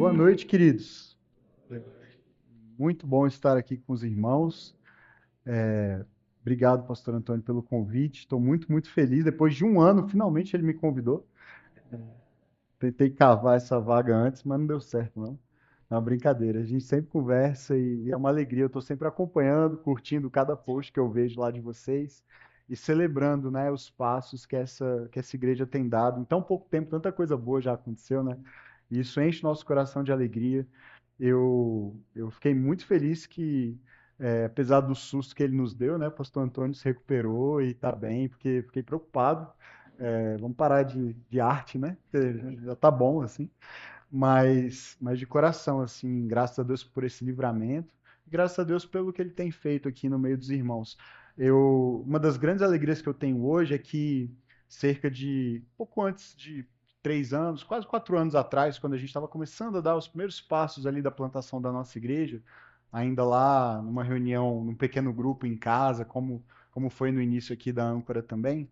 Boa noite, queridos. Muito bom estar aqui com os irmãos. Obrigado, pastor Antônio, pelo convite. Estou muito feliz. Depois de um ano, finalmente ele me convidou. Tentei cavar essa vaga antes, mas não deu certo, não. É uma brincadeira. A gente sempre conversa e é uma alegria. Eu estou sempre acompanhando, curtindo cada post que eu vejo lá de vocês e celebrando, né, os passos que essa igreja tem dado. Em tão pouco tempo, tanta coisa boa já aconteceu, né? E isso enche nosso coração de alegria. Eu fiquei muito feliz que, apesar do susto que ele nos deu, né, o pastor Antônio se recuperou e está bem, porque fiquei preocupado. Vamos parar de arte, né? Porque já tá bom, assim. Mas de coração, assim, graças a Deus por esse livramento, graças a Deus pelo que ele tem feito aqui no meio dos irmãos. Uma das grandes alegrias que eu tenho hoje é que cerca de pouco antes de 3 anos, quase 4 anos atrás, quando a gente estava começando a dar os primeiros passos ali da plantação da nossa igreja, ainda lá numa reunião, num pequeno grupo em casa, como foi no início aqui da Âncora também.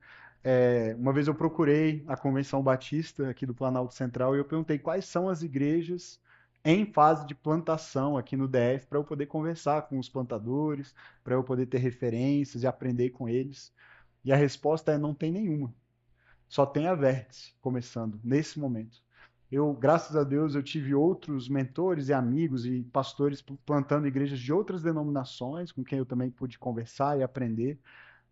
Uma vez eu procurei a Convenção Batista aqui do Planalto Central e eu perguntei quais são as igrejas em fase de plantação aqui no DF para eu poder conversar com os plantadores, para eu poder ter referências e aprender com eles. E a resposta é não tem nenhuma. Só tem a Vértice começando nesse momento. Graças a Deus, eu tive outros mentores e amigos e pastores plantando igrejas de outras denominações, com quem eu também pude conversar e aprender.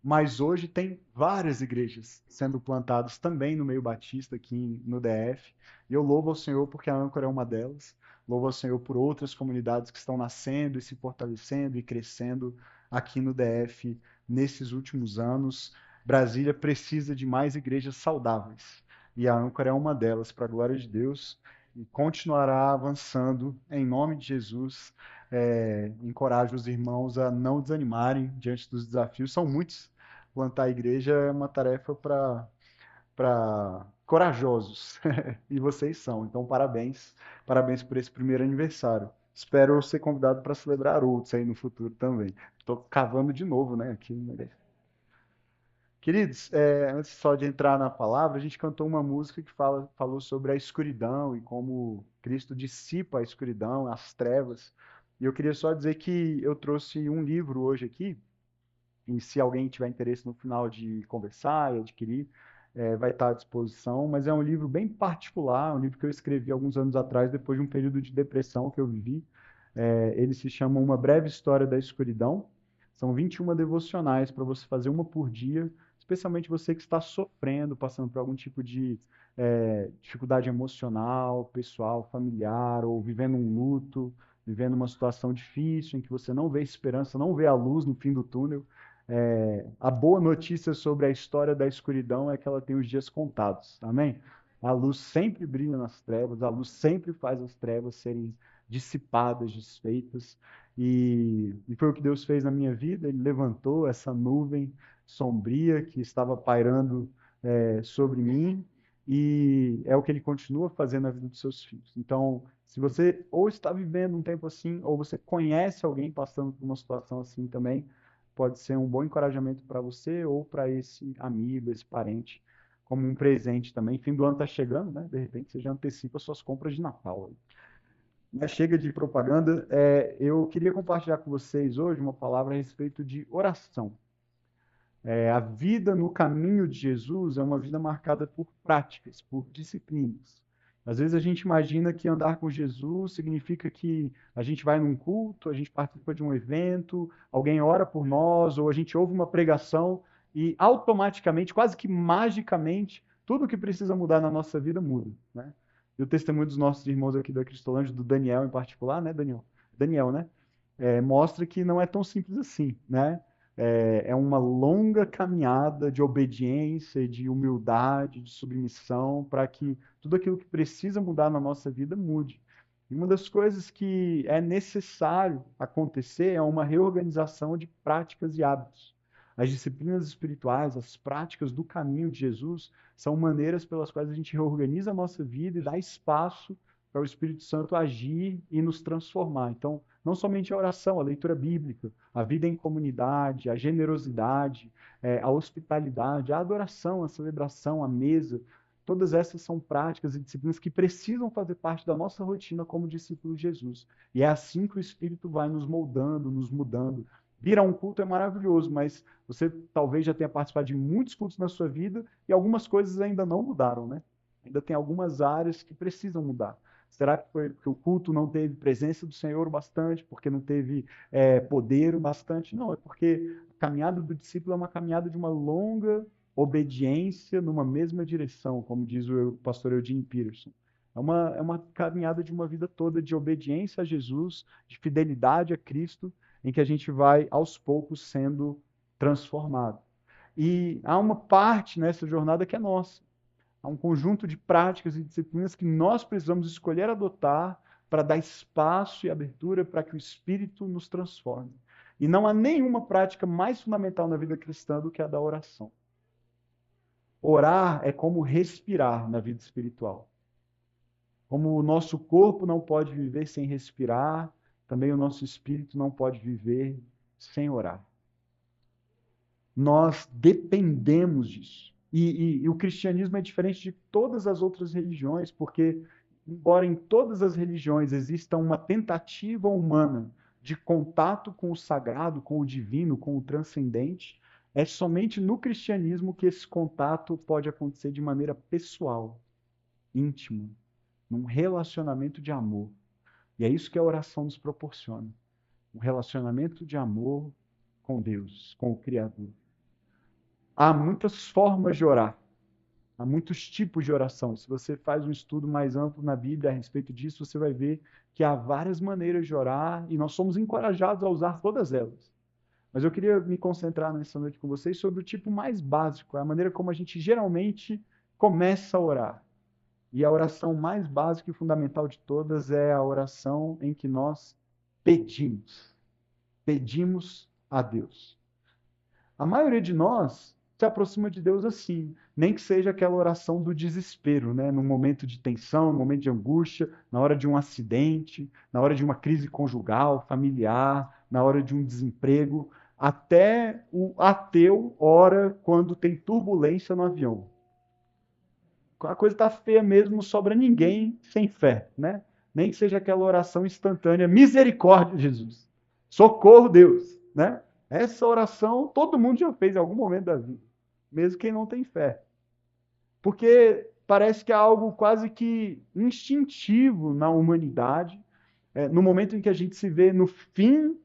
Mas hoje tem várias igrejas sendo plantadas também no meio batista aqui no DF. E eu louvo ao Senhor porque a Âncora é uma delas. Louvo ao Senhor por outras comunidades que estão nascendo e se fortalecendo e crescendo aqui no DF nesses últimos anos. Brasília precisa de mais igrejas saudáveis. E a Âncora é uma delas, para a glória de Deus. E continuará avançando em nome de Jesus. Encorajo os irmãos a não desanimarem diante dos desafios. São muitos. Plantar a igreja é uma tarefa para corajosos. E vocês são. Então, parabéns. Parabéns por esse primeiro aniversário. Espero ser convidado para celebrar outros aí no futuro também. Estou cavando de novo, né? Aqui. Queridos, antes só de entrar na palavra, a gente cantou uma música que falou sobre a escuridão e como Cristo dissipa a escuridão, as trevas. E eu queria só dizer que eu trouxe um livro hoje aqui, e se alguém tiver interesse no final de conversar e adquirir, vai estar à disposição. Mas é um livro bem particular, um livro que eu escrevi alguns anos atrás, depois de um período de depressão que eu vivi. Ele se chama Uma Breve História da Escuridão. São 21 devocionais para você fazer uma por dia, especialmente você que está sofrendo, passando por algum tipo de dificuldade emocional, pessoal, familiar, ou vivendo um luto, vivendo uma situação difícil em que você não vê esperança, não vê a luz no fim do túnel. A boa notícia sobre a história da escuridão é que ela tem os dias contados. Amém? A luz sempre brilha nas trevas, a luz sempre faz as trevas serem dissipadas, desfeitas. E foi o que Deus fez na minha vida. Ele levantou essa nuvem sombria que estava pairando sobre mim, e é o que ele continua fazendo na vida dos seus filhos. Então, se você ou está vivendo um tempo assim, ou você conhece alguém passando por uma situação assim também, pode ser um bom encorajamento para você ou para esse amigo, esse parente, como um presente também. Fim do ano está chegando, né? De repente você já antecipa suas compras de Natal. Mas chega de propaganda. Eu queria compartilhar com vocês hoje uma palavra a respeito de oração. A vida no caminho de Jesus é uma vida marcada por práticas, por disciplinas. Às vezes a gente imagina que andar com Jesus significa que a gente vai num culto, a gente participa de um evento, alguém ora por nós, ou a gente ouve uma pregação e automaticamente, quase que magicamente, tudo que precisa mudar na nossa vida muda, né? E o testemunho dos nossos irmãos aqui da Cristolândia, do Daniel em particular, né, Daniel? Daniel, né? Mostra que não é tão simples assim, né? É uma longa caminhada de obediência, de humildade, de submissão, para que tudo aquilo que precisa mudar na nossa vida mude. E uma das coisas que é necessário acontecer é uma reorganização de práticas e hábitos. As disciplinas espirituais, as práticas do caminho de Jesus, são maneiras pelas quais a gente reorganiza a nossa vida e dá espaço para o Espírito Santo agir e nos transformar. Então, não somente a oração, a leitura bíblica, a vida em comunidade, a generosidade, a hospitalidade, a adoração, a celebração, a mesa, Todas essas são práticas e disciplinas que precisam fazer parte da nossa rotina como discípulos de Jesus. E é assim que o Espírito vai nos moldando, nos mudando. Ir a um culto é maravilhoso, mas você talvez já tenha participado de muitos cultos na sua vida e algumas coisas ainda não mudaram, né? Ainda tem algumas áreas que precisam mudar. Será que foi porque o culto não teve presença do Senhor o bastante, porque não teve poder o bastante? Não, é porque a caminhada do discípulo é uma caminhada de uma longa obediência numa mesma direção, como diz o pastor Eugene Peterson. É uma caminhada de uma vida toda de obediência a Jesus, de fidelidade a Cristo, em que a gente vai, aos poucos, sendo transformado. E há uma parte nessa jornada que é nossa. Há um conjunto de práticas e disciplinas que nós precisamos escolher adotar para dar espaço e abertura para que o Espírito nos transforme. E não há nenhuma prática mais fundamental na vida cristã do que a da oração. Orar é como respirar na vida espiritual. Como o nosso corpo não pode viver sem respirar, também o nosso espírito não pode viver sem orar. Nós dependemos disso. E o cristianismo é diferente de todas as outras religiões, porque, embora em todas as religiões exista uma tentativa humana de contato com o sagrado, com o divino, com o transcendente, é somente no cristianismo que esse contato pode acontecer de maneira pessoal, íntimo, num relacionamento de amor. E é isso que a oração nos proporciona. Um relacionamento de amor com Deus, com o Criador. Há muitas formas de orar. Há muitos tipos de oração. Se você faz um estudo mais amplo na Bíblia a respeito disso, você vai ver que há várias maneiras de orar e nós somos encorajados a usar todas elas. Mas eu queria me concentrar nessa noite com vocês sobre o tipo mais básico, a maneira como a gente geralmente começa a orar. E a oração mais básica e fundamental de todas é a oração em que nós pedimos. Pedimos a Deus. A maioria de nós se aproxima de Deus assim, nem que seja aquela oração do desespero, né? No momento de tensão, no momento de angústia, na hora de um acidente, na hora de uma crise conjugal, familiar, na hora de um desemprego. Até o ateu ora quando tem turbulência no avião. A coisa está feia mesmo, não sobra ninguém sem fé, né? Nem que seja aquela oração instantânea, misericórdia, Jesus. Socorro, Deus, né? Essa oração todo mundo já fez em algum momento da vida, mesmo quem não tem fé. Porque parece que é algo quase que instintivo na humanidade, no momento em que a gente se vê no fim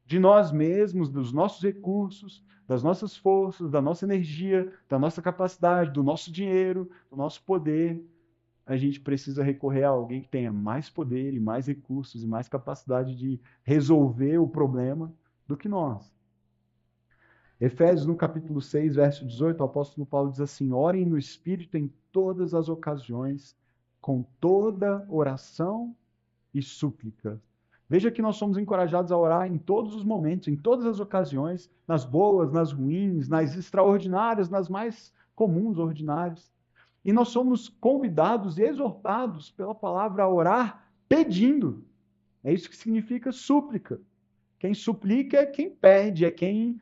de nós mesmos, dos nossos recursos, das nossas forças, da nossa energia, da nossa capacidade, do nosso dinheiro, do nosso poder, a gente precisa recorrer a alguém que tenha mais poder e mais recursos e mais capacidade de resolver o problema do que nós. Efésios, no capítulo 6, verso 18, o apóstolo Paulo diz assim: orem no Espírito em todas as ocasiões, com toda oração e súplica. Veja que nós somos encorajados a orar em todos os momentos, em todas as ocasiões, nas boas, nas ruins, nas extraordinárias, nas mais comuns, ordinárias. E nós somos convidados e exortados pela palavra a orar pedindo. É isso que significa súplica. Quem suplica é quem pede, é quem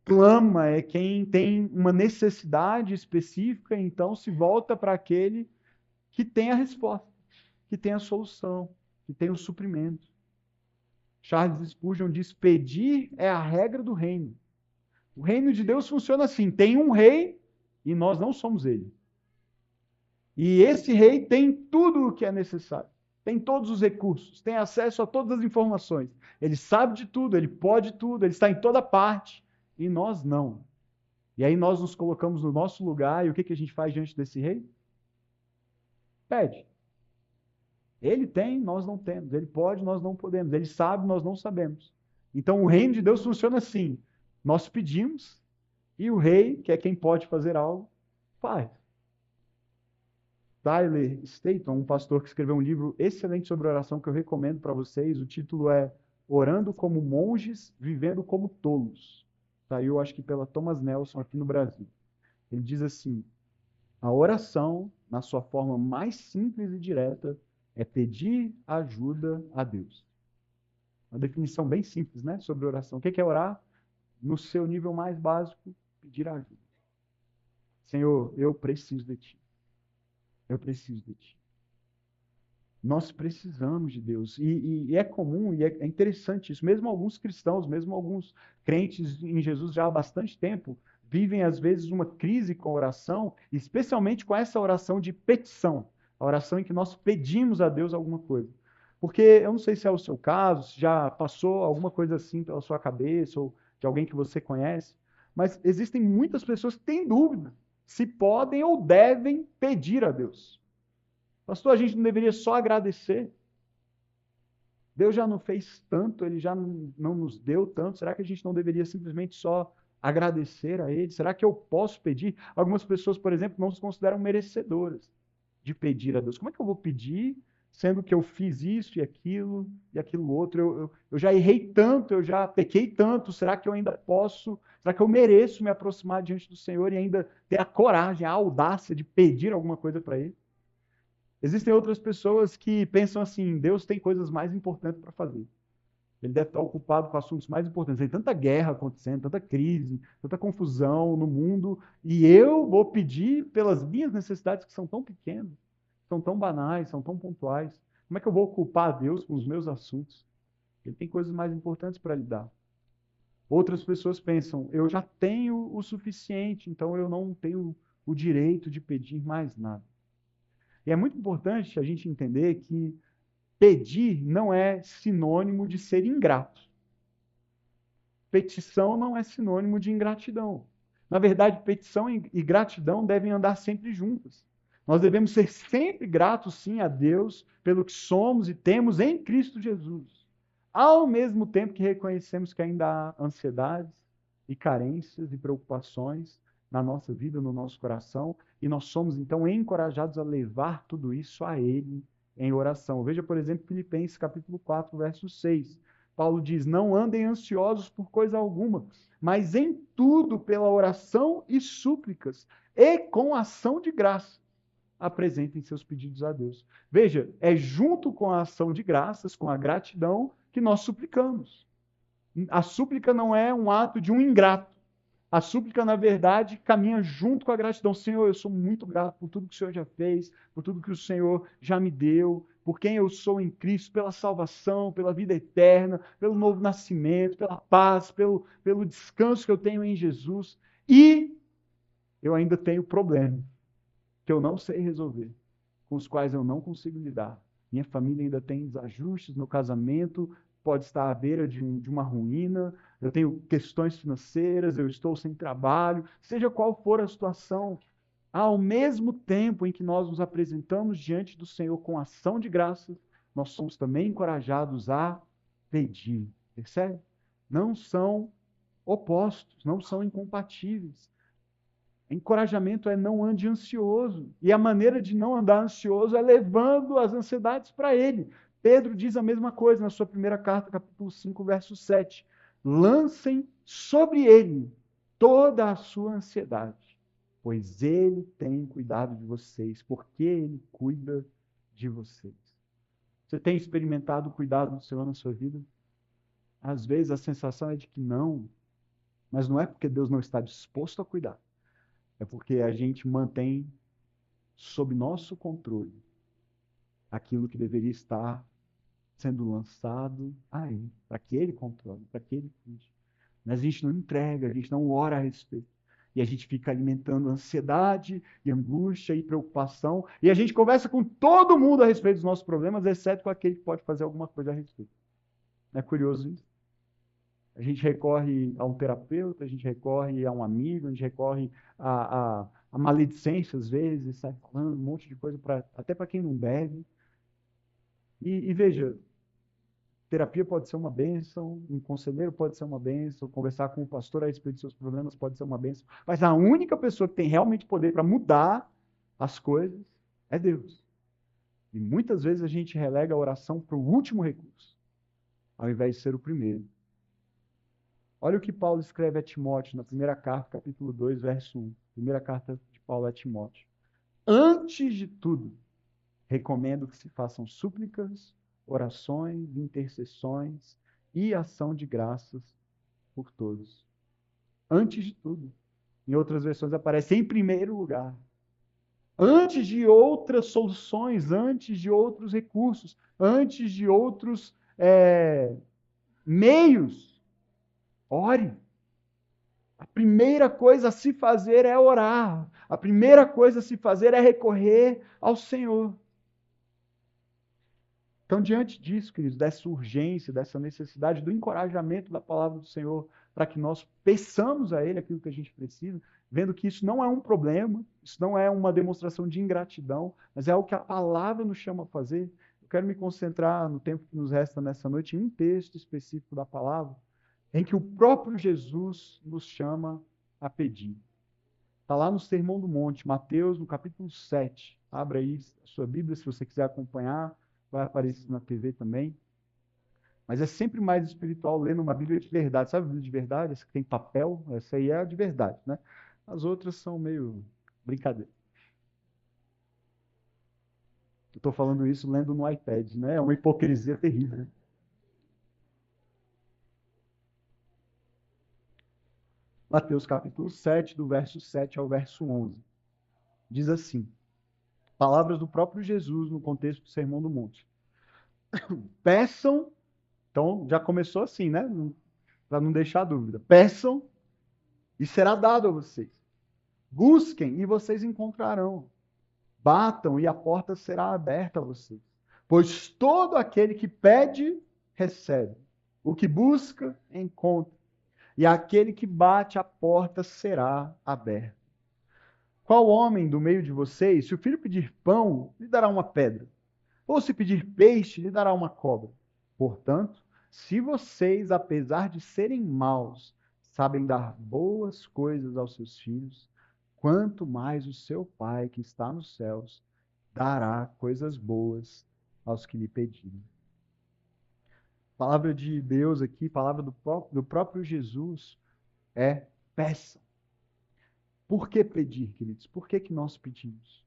clama, é quem tem uma necessidade específica, então se volta para aquele que tem a resposta, que tem a solução, que tem o suprimento. Charles Spurgeon diz: pedir é a regra do reino. O reino de Deus funciona assim: tem um rei e nós não somos ele. E esse rei tem tudo o que é necessário. Tem todos os recursos, tem acesso a todas as informações. Ele sabe de tudo, ele pode tudo, ele está em toda parte. E nós não. E aí nós nos colocamos no nosso lugar e o que a gente faz diante desse rei? Pede. Ele tem, nós não temos. Ele pode, nós não podemos. Ele sabe, nós não sabemos. Então o reino de Deus funciona assim. Nós pedimos e o rei, que é quem pode fazer algo, faz. Tyler Staton, um pastor que escreveu um livro excelente sobre oração que eu recomendo para vocês. O título é Orando como Monges, Vivendo como Tolos. Saiu, acho que pela Thomas Nelson aqui no Brasil. Ele diz assim: a oração, na sua forma mais simples e direta, é pedir ajuda a Deus. Uma definição bem simples, né, sobre oração. O que é orar? No seu nível mais básico, pedir ajuda. Senhor, eu preciso de Ti. Eu preciso de Ti. Nós precisamos de Deus. E é comum, e é interessante isso. Mesmo alguns cristãos, mesmo alguns crentes em Jesus já há bastante tempo, vivem às vezes uma crise com a oração, especialmente com essa oração de petição. A oração em que nós pedimos a Deus alguma coisa. Porque eu não sei se é o seu caso, se já passou alguma coisa assim pela sua cabeça, ou de alguém que você conhece, mas existem muitas pessoas que têm dúvida se podem ou devem pedir a Deus. Pastor, a gente não deveria só agradecer? Deus já não fez tanto, Ele já não nos deu tanto. Será que a gente não deveria simplesmente só agradecer a Ele? Será que eu posso pedir? Algumas pessoas, por exemplo, não se consideram merecedoras de pedir a Deus. Como é que eu vou pedir, sendo que eu fiz isso e aquilo outro? Eu já errei tanto, eu já pequei tanto. Será que eu ainda posso? Será que eu mereço me aproximar diante do Senhor e ainda ter a coragem, a audácia de pedir alguma coisa para Ele? Existem outras pessoas que pensam assim: Deus tem coisas mais importantes para fazer. Ele deve estar ocupado com assuntos mais importantes. Tem tanta guerra acontecendo, tanta crise, tanta confusão no mundo, e eu vou pedir pelas minhas necessidades que são tão pequenas, são tão banais, são tão pontuais. Como é que eu vou ocupar a Deus com os meus assuntos? Ele tem coisas mais importantes para lidar. Outras pessoas pensam: eu já tenho o suficiente, então eu não tenho o direito de pedir mais nada. E é muito importante a gente entender que pedir não é sinônimo de ser ingrato. Petição não é sinônimo de ingratidão. Na verdade, petição e gratidão devem andar sempre juntas. Nós devemos ser sempre gratos, sim, a Deus pelo que somos e temos em Cristo Jesus. Ao mesmo tempo que reconhecemos que ainda há ansiedades e carências e preocupações na nossa vida, no nosso coração, e nós somos então encorajados a levar tudo isso a Ele em oração. Veja, por exemplo, Filipenses capítulo 4, verso 6. Paulo diz: não andem ansiosos por coisa alguma, mas em tudo, pela oração e súplicas, e com ação de graça, apresentem seus pedidos a Deus. Veja, é junto com a ação de graças, com a gratidão, que nós suplicamos. A súplica não é um ato de um ingrato. A súplica, na verdade, caminha junto com a gratidão. Senhor, eu sou muito grato por tudo que o Senhor já fez, por tudo que o Senhor já me deu, por quem eu sou em Cristo, pela salvação, pela vida eterna, pelo novo nascimento, pela paz, pelo descanso que eu tenho em Jesus. E eu ainda tenho problemas que eu não sei resolver, com os quais eu não consigo lidar. Minha família ainda tem desajustes, meu casamento pode estar à beira de uma ruína, eu tenho questões financeiras, eu estou sem trabalho, seja qual for a situação, ao mesmo tempo em que nós nos apresentamos diante do Senhor com ação de graças, nós somos também encorajados a pedir, percebe? Não são opostos, não são incompatíveis. Encorajamento é não ande ansioso. E a maneira de não andar ansioso é levando as ansiedades para Ele. Pedro diz a mesma coisa na sua primeira carta, capítulo 5, verso 7. Lancem sobre Ele toda a sua ansiedade, pois Ele tem cuidado de vocês, porque Ele cuida de vocês. Você tem experimentado o cuidado do Senhor na sua vida? Às vezes a sensação é de que não, mas não é porque Deus não está disposto a cuidar. É porque a gente mantém sob nosso controle aquilo que deveria estar sendo lançado a Ele, para que Ele controle, para que Ele cuide. Mas a gente não entrega, a gente não ora a respeito. E a gente fica alimentando ansiedade e angústia e preocupação. E a gente conversa com todo mundo a respeito dos nossos problemas, exceto com aquele que pode fazer alguma coisa a respeito. Não é curioso isso? A gente recorre a um terapeuta, a gente recorre a um amigo, a gente recorre a maledicência às vezes, sai falando um monte de coisa, até para quem não deve. E veja, terapia pode ser uma bênção, um conselheiro pode ser uma bênção, conversar com o pastor a respeito dos seus problemas pode ser uma bênção, mas a única pessoa que tem realmente poder para mudar as coisas é Deus. E muitas vezes a gente relega a oração para o último recurso, ao invés de ser o primeiro. Olha o que Paulo escreve a Timóteo na primeira carta, capítulo 2, verso 1. Primeira carta de Paulo a Timóteo. Antes de tudo, recomendo que se façam súplicas, orações, intercessões e ação de graças por todos. Antes de tudo. Em outras versões aparece em primeiro lugar. Antes de outras soluções, antes de outros recursos, antes de outros meios, ore. A primeira coisa a se fazer é orar. A primeira coisa a se fazer é recorrer ao Senhor. Então, diante disso, queridos, dessa urgência, dessa necessidade, do encorajamento da palavra do Senhor, para que nós peçamos a Ele aquilo que a gente precisa, vendo que isso não é um problema, isso não é uma demonstração de ingratidão, mas é o que a palavra nos chama a fazer. Eu quero me concentrar no tempo que nos resta nessa noite em um texto específico da palavra, em que o próprio Jesus nos chama a pedir. Está lá no Sermão do Monte, Mateus, no capítulo 7. Abra aí a sua Bíblia, se você quiser acompanhar. Vai aparecer na TV também. Mas é sempre mais espiritual lendo uma Bíblia de verdade. Sabe a Bíblia de verdade? Essa que tem papel? Essa aí é a de verdade, né? As outras são meio brincadeira. Eu estou falando isso lendo no iPad, né? É uma hipocrisia terrível. Mateus capítulo 7, do verso 7 ao verso 11. Diz assim, palavras do próprio Jesus no contexto do Sermão do Monte. Peçam, então já começou assim, né? Para não deixar dúvida. Peçam e será dado a vocês. Busquem e vocês encontrarão. Batam e a porta será aberta a vocês. Pois todo aquele que pede, recebe. O que busca, encontra. E aquele que bate, a porta será aberta. Qual homem do meio de vocês, se o filho pedir pão, lhe dará uma pedra? Ou se pedir peixe, lhe dará uma cobra? Portanto, se vocês, apesar de serem maus, sabem dar boas coisas aos seus filhos, quanto mais o seu Pai que está nos céus dará coisas boas aos que lhe pedirem. Palavra de Deus aqui, palavra do próprio Jesus é peçam. Por que pedir, queridos? Por que nós pedimos?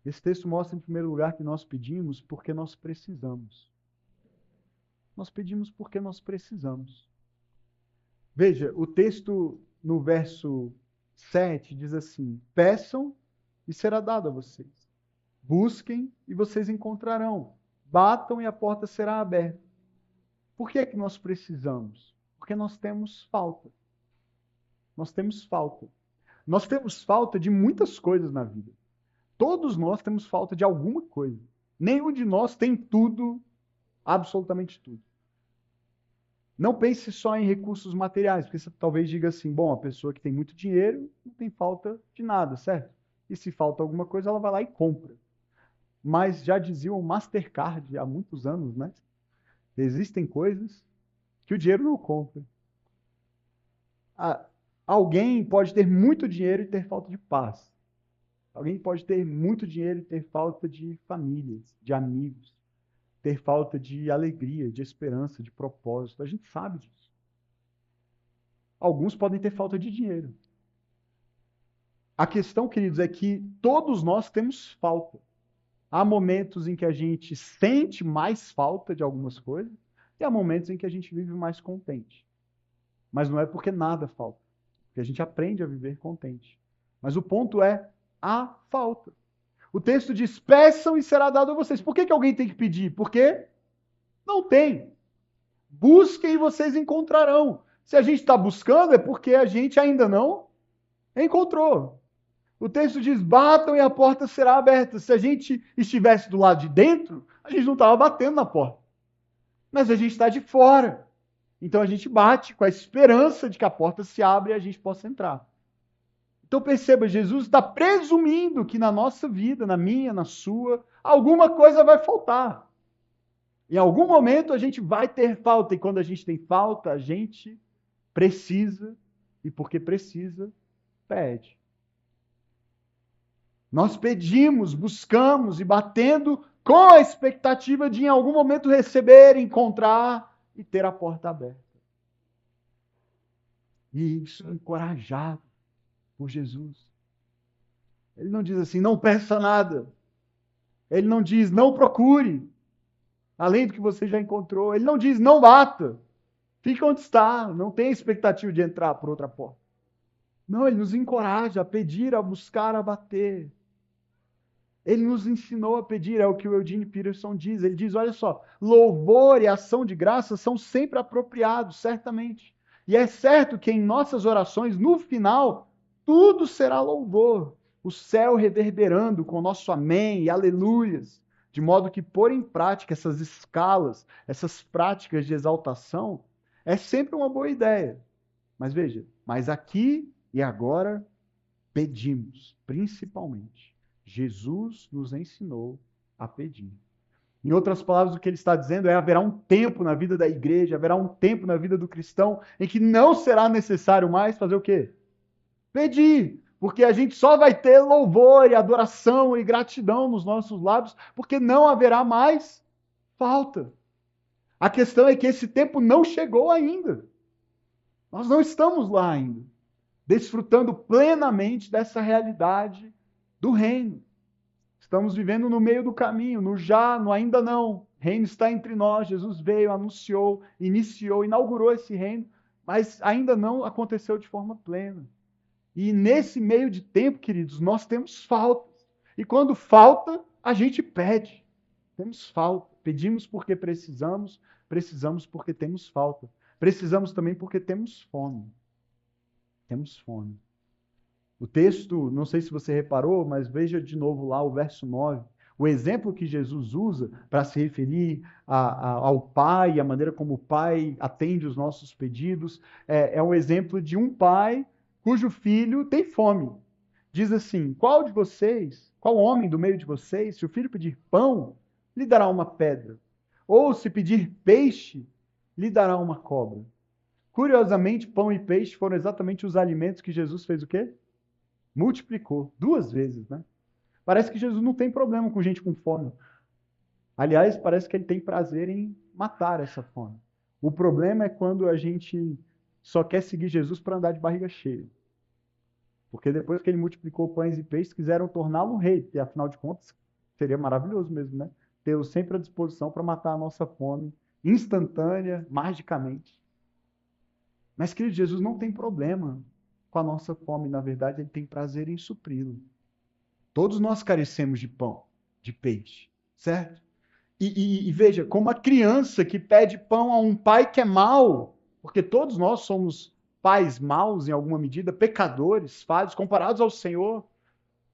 Esse texto mostra, em primeiro lugar, que nós pedimos porque nós precisamos. Nós pedimos porque nós precisamos. Veja, o texto no verso 7 diz assim: peçam e será dado a vocês. Busquem e vocês encontrarão. Batam e a porta será aberta. Por que é que nós precisamos? Porque nós temos falta. Nós temos falta. Nós temos falta de muitas coisas na vida. Todos nós temos falta de alguma coisa. Nenhum de nós tem tudo, absolutamente tudo. Não pense só em recursos materiais, porque você talvez diga assim, bom, a pessoa que tem muito dinheiro não tem falta de nada, certo? E se falta alguma coisa, ela vai lá e compra. Mas já dizia o Mastercard há muitos anos, né? Existem coisas que o dinheiro não compra. Alguém pode ter muito dinheiro e ter falta de paz. Alguém pode ter muito dinheiro e ter falta de famílias, de amigos, ter falta de alegria, de esperança, de propósito. A gente sabe disso. Alguns podem ter falta de dinheiro. A questão, queridos, é que todos nós temos falta. Há momentos em que a gente sente mais falta de algumas coisas e há momentos em que a gente vive mais contente. Mas não é porque nada falta, porque a gente aprende a viver contente. Mas o ponto é, há falta. O texto diz, peçam e será dado a vocês. Por que alguém tem que pedir? Porque não tem. Busquem e vocês encontrarão. Se a gente está buscando, é porque a gente ainda não encontrou. O texto diz, batam e a porta será aberta. Se a gente estivesse do lado de dentro, a gente não estava batendo na porta. Mas a gente está de fora. Então a gente bate com a esperança de que a porta se abra e a gente possa entrar. Então perceba, Jesus está presumindo que na nossa vida, na minha, na sua, alguma coisa vai faltar. Em algum momento a gente vai ter falta, e quando a gente tem falta, a gente precisa, e porque precisa, pede. Nós pedimos, buscamos e batendo com a expectativa de em algum momento receber, encontrar e ter a porta aberta. E isso é encorajado por Jesus. Ele não diz assim, não peça nada. Ele não diz, não procure, além do que você já encontrou. Ele não diz, não bata. Fica onde está, não tem expectativa de entrar por outra porta. Não, ele nos encoraja a pedir, a buscar, a bater. Ele nos ensinou a pedir, é o que o Eugene Peterson diz. Ele diz: olha só, louvor e ação de graça são sempre apropriados, certamente. E é certo que em nossas orações, no final, tudo será louvor. O céu reverberando com o nosso amém e aleluias. De modo que pôr em prática essas escalas, essas práticas de exaltação, é sempre uma boa ideia. Mas veja, mas aqui e agora pedimos, principalmente. Jesus nos ensinou a pedir. Em outras palavras, o que ele está dizendo é: haverá um tempo na vida da igreja, haverá um tempo na vida do cristão em que não será necessário mais fazer o quê? Pedir. Porque a gente só vai ter louvor e adoração e gratidão nos nossos lábios, porque não haverá mais falta. A questão é que esse tempo não chegou ainda. Nós não estamos lá ainda, desfrutando plenamente dessa realidade do reino. Estamos vivendo no meio do caminho, no já, no ainda não. O reino está entre nós. Jesus veio, anunciou, iniciou, inaugurou esse reino, mas ainda não aconteceu de forma plena. E nesse meio de tempo, queridos, nós temos faltas. E quando falta, a gente pede. Temos falta. Pedimos porque precisamos, precisamos porque temos falta. Precisamos também porque temos fome. Temos fome. O texto, não sei se você reparou, mas veja de novo lá o verso 9. O exemplo que Jesus usa para se referir ao Pai, a maneira como o Pai atende os nossos pedidos, é um exemplo de um pai cujo filho tem fome. Diz assim: qual de vocês, qual homem do meio de vocês, se o filho pedir pão, lhe dará uma pedra? Ou se pedir peixe, lhe dará uma cobra? Curiosamente, pão e peixe foram exatamente os alimentos que Jesus fez o quê? Multiplicou 2 vezes, né? Parece que Jesus não tem problema com gente com fome. Aliás, parece que ele tem prazer em matar essa fome. O problema é quando a gente só quer seguir Jesus para andar de barriga cheia. Porque depois que ele multiplicou pães e peixes, quiseram torná-lo rei. E afinal de contas, seria maravilhoso mesmo, né? Tê-lo sempre à disposição para matar a nossa fome instantânea, magicamente. Mas, querido, Jesus não tem problema com a nossa fome. Na verdade, ele tem prazer em supri-la. Todos nós carecemos de pão, de peixe, certo? E veja, como a criança que pede pão a um pai que é mau, porque todos nós somos pais maus em alguma medida, pecadores, falhos, comparados ao Senhor,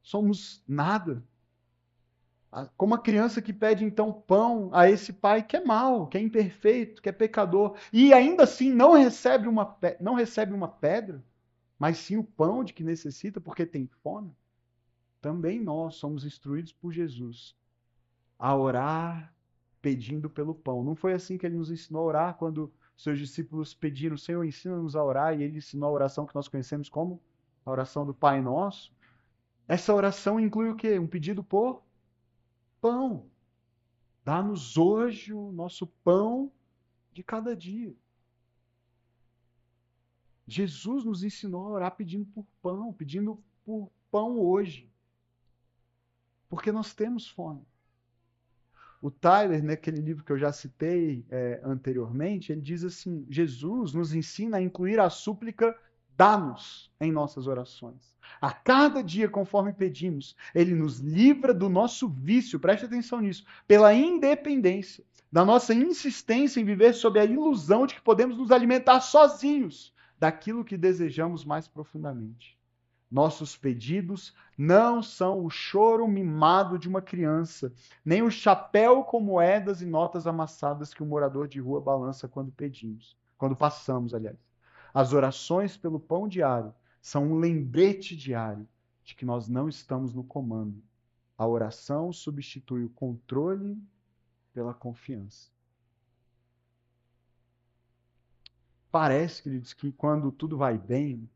somos nada. Como a criança que pede então pão a esse pai que é mau, que é imperfeito, que é pecador, e ainda assim não recebe uma pedra, mas sim o pão de que necessita porque tem fome. Também nós somos instruídos por Jesus a orar pedindo pelo pão. Não foi assim que ele nos ensinou a orar quando seus discípulos pediram: Senhor, ensina-nos a orar, e ele ensinou a oração que nós conhecemos como a oração do Pai Nosso. Essa oração inclui o quê? Um pedido por pão. Dá-nos hoje o nosso pão de cada dia. Jesus nos ensinou a orar pedindo por pão hoje, porque nós temos fome. O Tyler, naquele livro que eu já citei anteriormente, ele diz assim: Jesus nos ensina a incluir a súplica dá-nos em nossas orações. A cada dia, conforme pedimos, ele nos livra do nosso vício, preste atenção nisso, pela independência, da nossa insistência em viver sob a ilusão de que podemos nos alimentar sozinhos daquilo que desejamos mais profundamente. Nossos pedidos não são o choro mimado de uma criança, nem o chapéu com moedas e notas amassadas que o morador de rua balança quando passamos, aliás. As orações pelo pão diário são um lembrete diário de que nós não estamos no comando. A oração substitui o controle pela confiança. Parece, queridos, que quando tudo vai bem,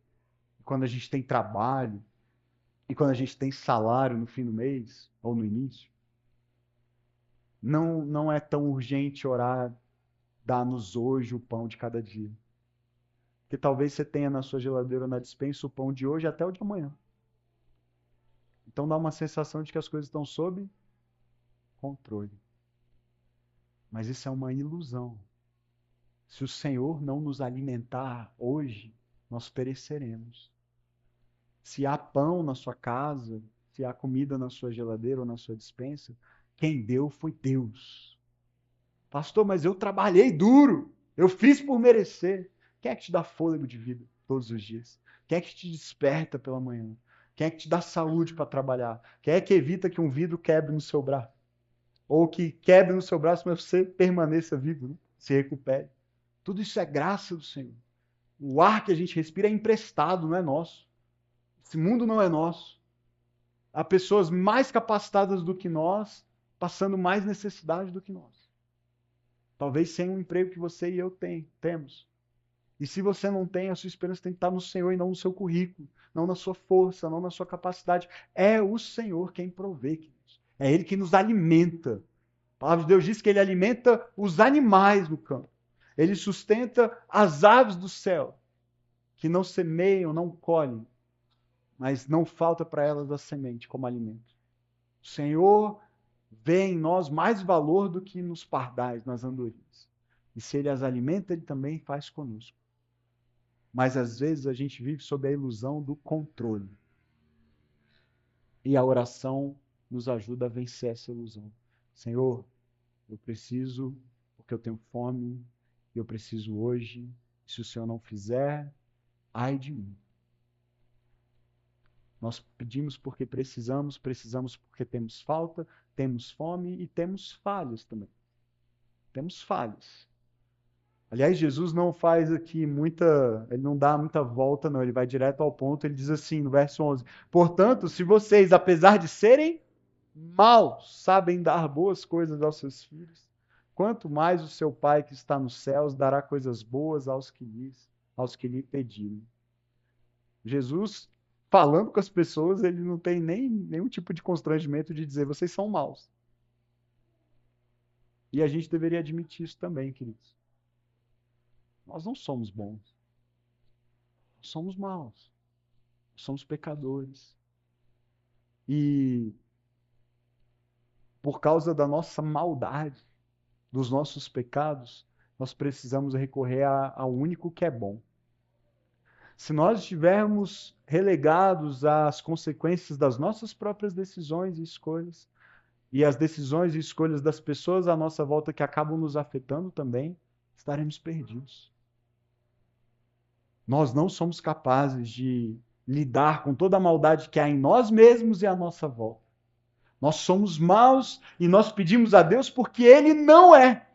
quando a gente tem trabalho, e quando a gente tem salário no fim do mês, ou no início, não é tão urgente orar, dá-nos hoje o pão de cada dia. Porque talvez você tenha na sua geladeira ou na despensa o pão de hoje até o de amanhã. Então dá uma sensação de que as coisas estão sob controle. Mas isso é uma ilusão. Se o Senhor não nos alimentar hoje, nós pereceremos. se há pão na sua casa, se há comida na sua geladeira ou na sua despensa, quem deu foi Deus. Pastor, mas eu trabalhei duro, eu fiz por merecer. Quem é que te dá fôlego de vida todos os dias? Quem é que te desperta pela manhã? Quem é que te dá saúde para trabalhar? Quem é que evita que um vidro quebre no seu braço? Ou que quebre no seu braço, mas você permaneça vivo, né? Se recupere. Tudo isso é graça do Senhor. O ar que a gente respira é emprestado, não é nosso. Esse mundo não é nosso. Há pessoas mais capacitadas do que nós, passando mais necessidade do que nós. Talvez sem um emprego que você e eu temos. E se você não tem, a sua esperança tem que estar no Senhor e não no seu currículo, não na sua força, não na sua capacidade. É o Senhor quem provê, queridos. É Ele que nos alimenta. A palavra de Deus diz que Ele alimenta os animais no campo. Ele sustenta as aves do céu, que não semeiam, não colhem, mas não falta para elas a semente como alimento. O Senhor vê em nós mais valor do que nos pardais, nas andorinhas. E se Ele as alimenta, Ele também faz conosco. Mas às vezes a gente vive sob a ilusão do controle. E a oração nos ajuda a vencer essa ilusão. Senhor, eu preciso, porque eu tenho fome, eu preciso hoje. Se o Senhor não fizer, ai de mim. Nós pedimos porque precisamos, precisamos porque temos falta, temos fome e temos falhas também. Temos falhas. Aliás, Jesus não faz aqui muita, ele não dá muita volta, não, ele vai direto ao ponto, ele diz assim no verso 11: portanto, se vocês, apesar de serem maus, sabem dar boas coisas aos seus filhos, quanto mais o seu Pai que está nos céus dará coisas boas aos que lhe pedirem. Jesus, falando com as pessoas, ele não tem nenhum tipo de constrangimento de dizer, vocês são maus. E a gente deveria admitir isso também, queridos. Nós não somos bons. Somos maus. Somos pecadores. E por causa da nossa maldade, dos nossos pecados, nós precisamos recorrer ao único que é bom. Se nós estivermos relegados às consequências das nossas próprias decisões e escolhas, e as decisões e escolhas das pessoas à nossa volta que acabam nos afetando também, estaremos perdidos. Nós não somos capazes de lidar com toda a maldade que há em nós mesmos e à nossa volta. Nós somos maus e nós pedimos a Deus porque Ele não é.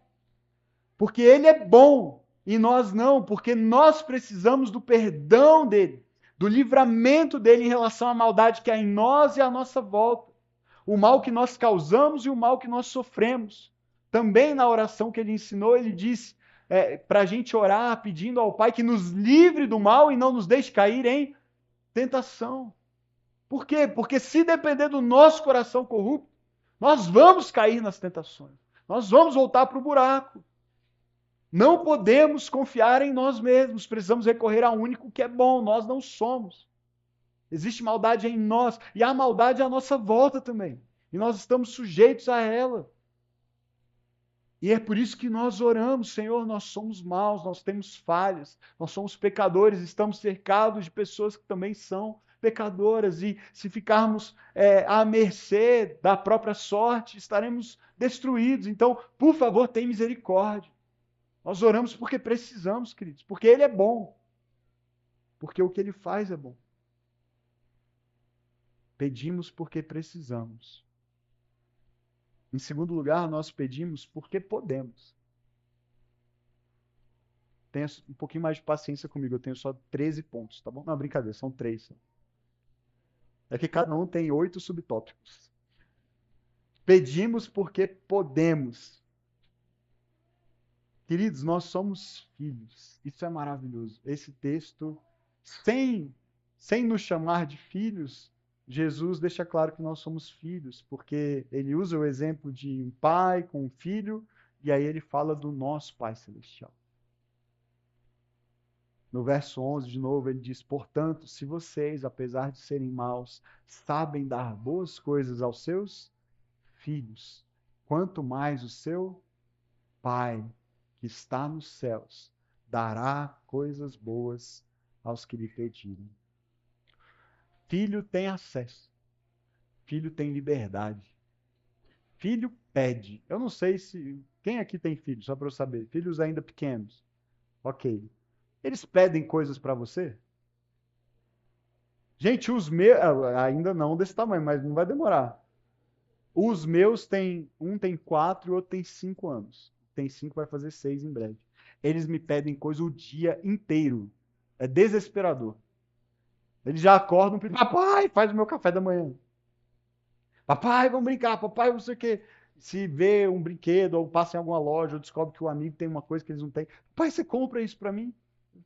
Porque Ele é bom e nós não, porque nós precisamos do perdão dEle, do livramento dEle em relação à maldade que há em nós e à nossa volta. O mal que nós causamos e o mal que nós sofremos. Também na oração que Ele ensinou, Ele disse para a gente orar pedindo ao Pai que nos livre do mal e não nos deixe cair em tentação. Por quê? Porque se depender do nosso coração corrupto, nós vamos cair nas tentações. Nós vamos voltar para o buraco. Não podemos confiar em nós mesmos. Precisamos recorrer ao único que é bom. Nós não somos. Existe maldade em nós. E há maldade à nossa volta também. E nós estamos sujeitos a ela. E é por isso que nós oramos, Senhor, nós somos maus, nós temos falhas, nós somos pecadores, estamos cercados de pessoas que também são pecadoras, e se ficarmos à mercê da própria sorte, estaremos destruídos. Então, por favor, tenha misericórdia. Nós oramos porque precisamos, queridos, porque Ele é bom, porque o que Ele faz é bom. Pedimos porque precisamos. Em segundo lugar, nós pedimos porque podemos. Tenha um pouquinho mais de paciência comigo, eu tenho só 13 pontos, tá bom? Não, brincadeira, são 3. É que cada um tem 8 subtópicos. Pedimos porque podemos. Queridos, nós somos filhos. Isso é maravilhoso. Esse texto, sem nos chamar de filhos, Jesus deixa claro que nós somos filhos, porque ele usa o exemplo de um pai com um filho, e aí ele fala do nosso Pai Celestial. No verso 11, de novo, ele diz, portanto, se vocês, apesar de serem maus, sabem dar boas coisas aos seus filhos, quanto mais o seu Pai, que está nos céus, dará coisas boas aos que lhe pedirem. Filho tem acesso. Filho tem liberdade. Filho pede. Eu não sei se. Quem aqui tem filho, só para eu saber? Filhos ainda pequenos. Ok. Eles pedem coisas para você? Gente, os meus. Ainda não desse tamanho, mas não vai demorar. Os meus tem. Um tem 4 e o outro tem 5 anos. Tem 5, vai fazer 6 em breve. Eles me pedem coisa o dia inteiro. É desesperador. Eles já acordam e pedem, papai, faz o meu café da manhã. Papai, vamos brincar, papai, não sei o quê. Se vê um brinquedo, ou passa em alguma loja, ou descobre que o amigo tem uma coisa que eles não têm. Pai, você compra isso para mim?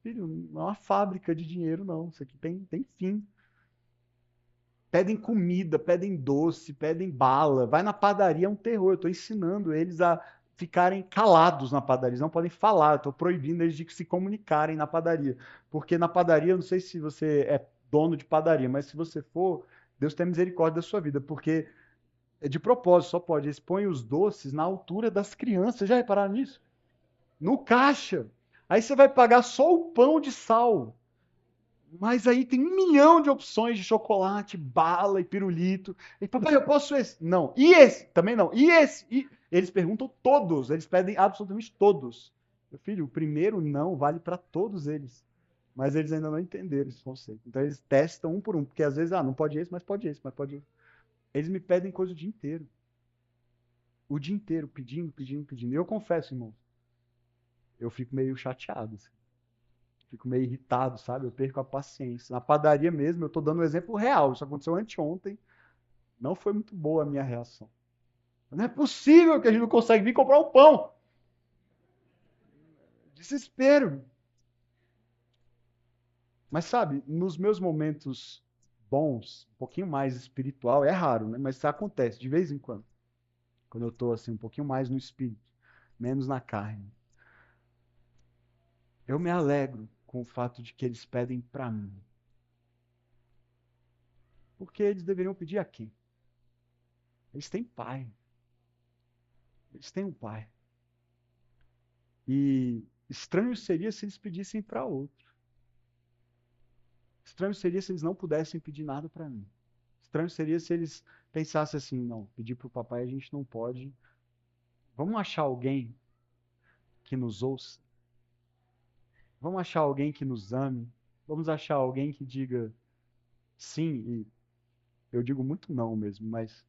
Filho, não é uma fábrica de dinheiro, não. Isso aqui tem fim. Pedem comida, pedem doce, pedem bala. Vai na padaria, é um terror. Eu estou ensinando eles a ficarem calados na padaria. Eles não podem falar. Estou proibindo eles de se comunicarem na padaria. Porque na padaria, eu não sei se você é dono de padaria, mas se você for, Deus tem misericórdia da sua vida. Porque é de propósito, só pode. Eles põem os doces na altura das crianças. Já repararam nisso? No caixa. Aí você vai pagar só o pão de sal. Mas aí tem 1 milhão de opções de chocolate, bala e pirulito. E, papai, eu posso esse? Não. E esse? Também não. E esse? E... Eles perguntam todos. Eles pedem absolutamente todos. Meu filho, o primeiro não vale para todos eles. Mas eles ainda não entenderam esse conceito. Então eles testam um por um. Porque às vezes, não pode esse, mas pode esse, mas pode esse. Eles me pedem coisa o dia inteiro. O dia inteiro, pedindo, pedindo, pedindo. E eu confesso, irmão, eu fico meio chateado. Assim. Fico meio irritado, sabe? Eu perco a paciência. Na padaria mesmo, eu estou dando um exemplo real. Isso aconteceu anteontem. Não foi muito boa a minha reação. Não é possível que a gente não consegue vir comprar um pão. Desespero. Mas sabe, nos meus momentos bons, um pouquinho mais espiritual, é raro, né? Mas isso acontece de vez em quando. Quando eu estou assim, um pouquinho mais no espírito, menos na carne. Eu me alegro com o fato de que eles pedem para mim. Porque eles deveriam pedir a quem? Eles têm pai. Eles têm um pai. E estranho seria se eles pedissem para outro. Estranho seria se eles não pudessem pedir nada para mim. Estranho seria se eles pensassem assim, não, pedir para o papai a gente não pode. Vamos achar alguém que nos ouça. Vamos achar alguém que nos ame. Vamos achar alguém que diga sim, e eu digo muito não mesmo, mas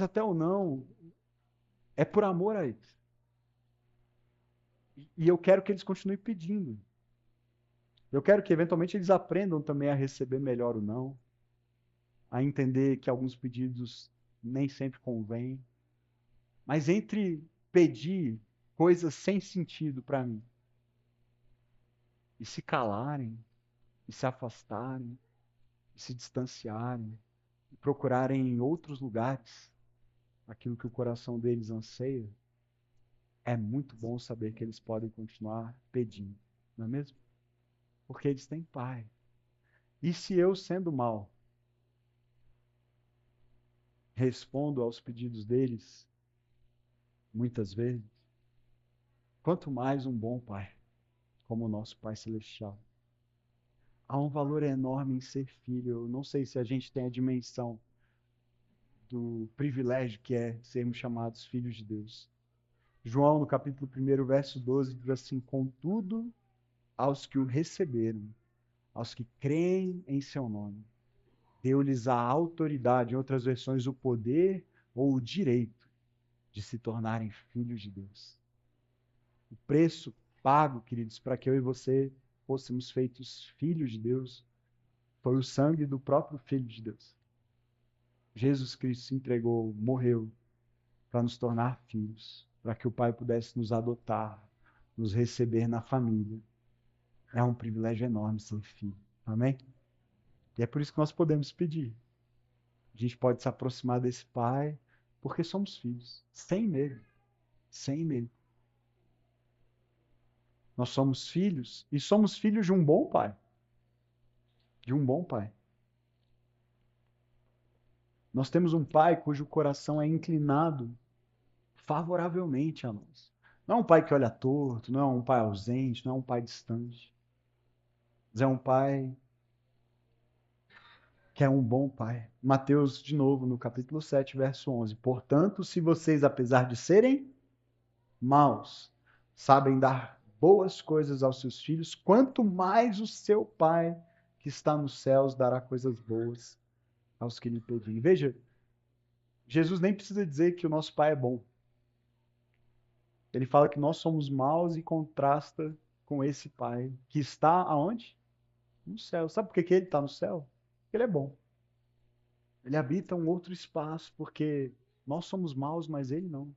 até o não é por amor a eles. E eu quero que eles continuem pedindo. Eu quero que eventualmente eles aprendam também a receber melhor o não, a entender que alguns pedidos nem sempre convêm. Mas entre pedir coisas sem sentido para mim e se calarem, e se afastarem, e se distanciarem, e procurarem em outros lugares aquilo que o coração deles anseia, é muito bom saber que eles podem continuar pedindo, não é mesmo? Porque eles têm pai. E se eu, sendo mal, respondo aos pedidos deles, muitas vezes, quanto mais um bom pai, como o nosso Pai Celestial. Há um valor enorme em ser filho. Eu não sei se a gente tem a dimensão do privilégio que é sermos chamados filhos de Deus. João, no capítulo 1, verso 12, diz assim: contudo, aos que o receberam, aos que creem em seu nome, deu-lhes a autoridade, em outras versões, o poder ou o direito de se tornarem filhos de Deus. O preço pago, queridos, para que eu e você fôssemos feitos filhos de Deus, foi o sangue do próprio Filho de Deus. Jesus Cristo se entregou, morreu para nos tornar filhos, para que o Pai pudesse nos adotar, nos receber na família. É um privilégio enorme ser filho. Amém? E é por isso que nós podemos pedir. A gente pode se aproximar desse Pai, porque somos filhos, sem medo. Sem medo. Nós somos filhos e somos filhos de um bom Pai. De um bom Pai. Nós temos um Pai cujo coração é inclinado favoravelmente a nós. Não é um pai que olha torto, não é um pai ausente, não é um pai distante. Mas é um pai que é um bom pai. Mateus, de novo, no capítulo 7, verso 11. Portanto, se vocês, apesar de serem maus, sabem dar boas coisas aos seus filhos, quanto mais o seu Pai que está nos céus dará coisas boas aos que lhe pedirem. Veja, Jesus nem precisa dizer que o nosso Pai é bom. Ele fala que nós somos maus e contrasta com esse Pai que está aonde? No céu. Sabe por que ele está no céu? Porque ele é bom. Ele habita um outro espaço, porque nós somos maus, mas ele não.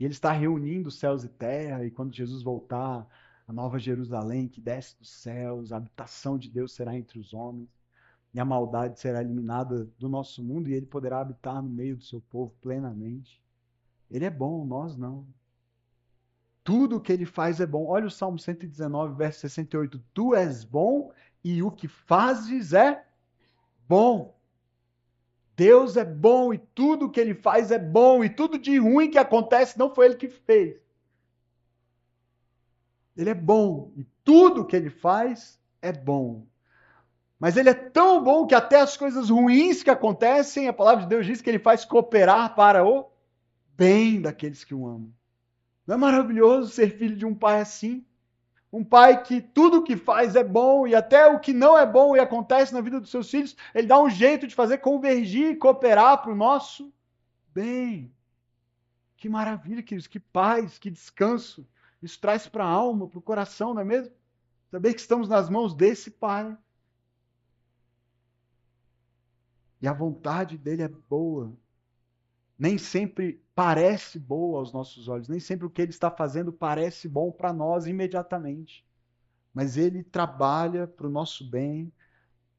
E ele está reunindo céus e terra, e quando Jesus voltar, a nova Jerusalém que desce dos céus, a habitação de Deus será entre os homens, e a maldade será eliminada do nosso mundo, e ele poderá habitar no meio do seu povo plenamente. Ele é bom, nós não. Tudo o que ele faz é bom. Olha o Salmo 119, verso 68. Tu és bom e o que fazes é bom. Deus é bom e tudo o que ele faz é bom, e tudo de ruim que acontece não foi ele que fez. Ele é bom e tudo que ele faz é bom. Mas ele é tão bom que até as coisas ruins que acontecem, a palavra de Deus diz que ele faz cooperar para o bem daqueles que o amam. Não é maravilhoso ser filho de um pai assim? Um pai que tudo o que faz é bom e até o que não é bom e acontece na vida dos seus filhos, ele dá um jeito de fazer convergir e cooperar para o nosso bem. Que maravilha, queridos, que paz, que descanso. Isso traz para a alma, para o coração, não é mesmo? Saber que estamos nas mãos desse Pai. E a vontade dele é boa. Nem sempre parece boa aos nossos olhos. Nem sempre o que ele está fazendo parece bom para nós imediatamente. Mas ele trabalha para o nosso bem.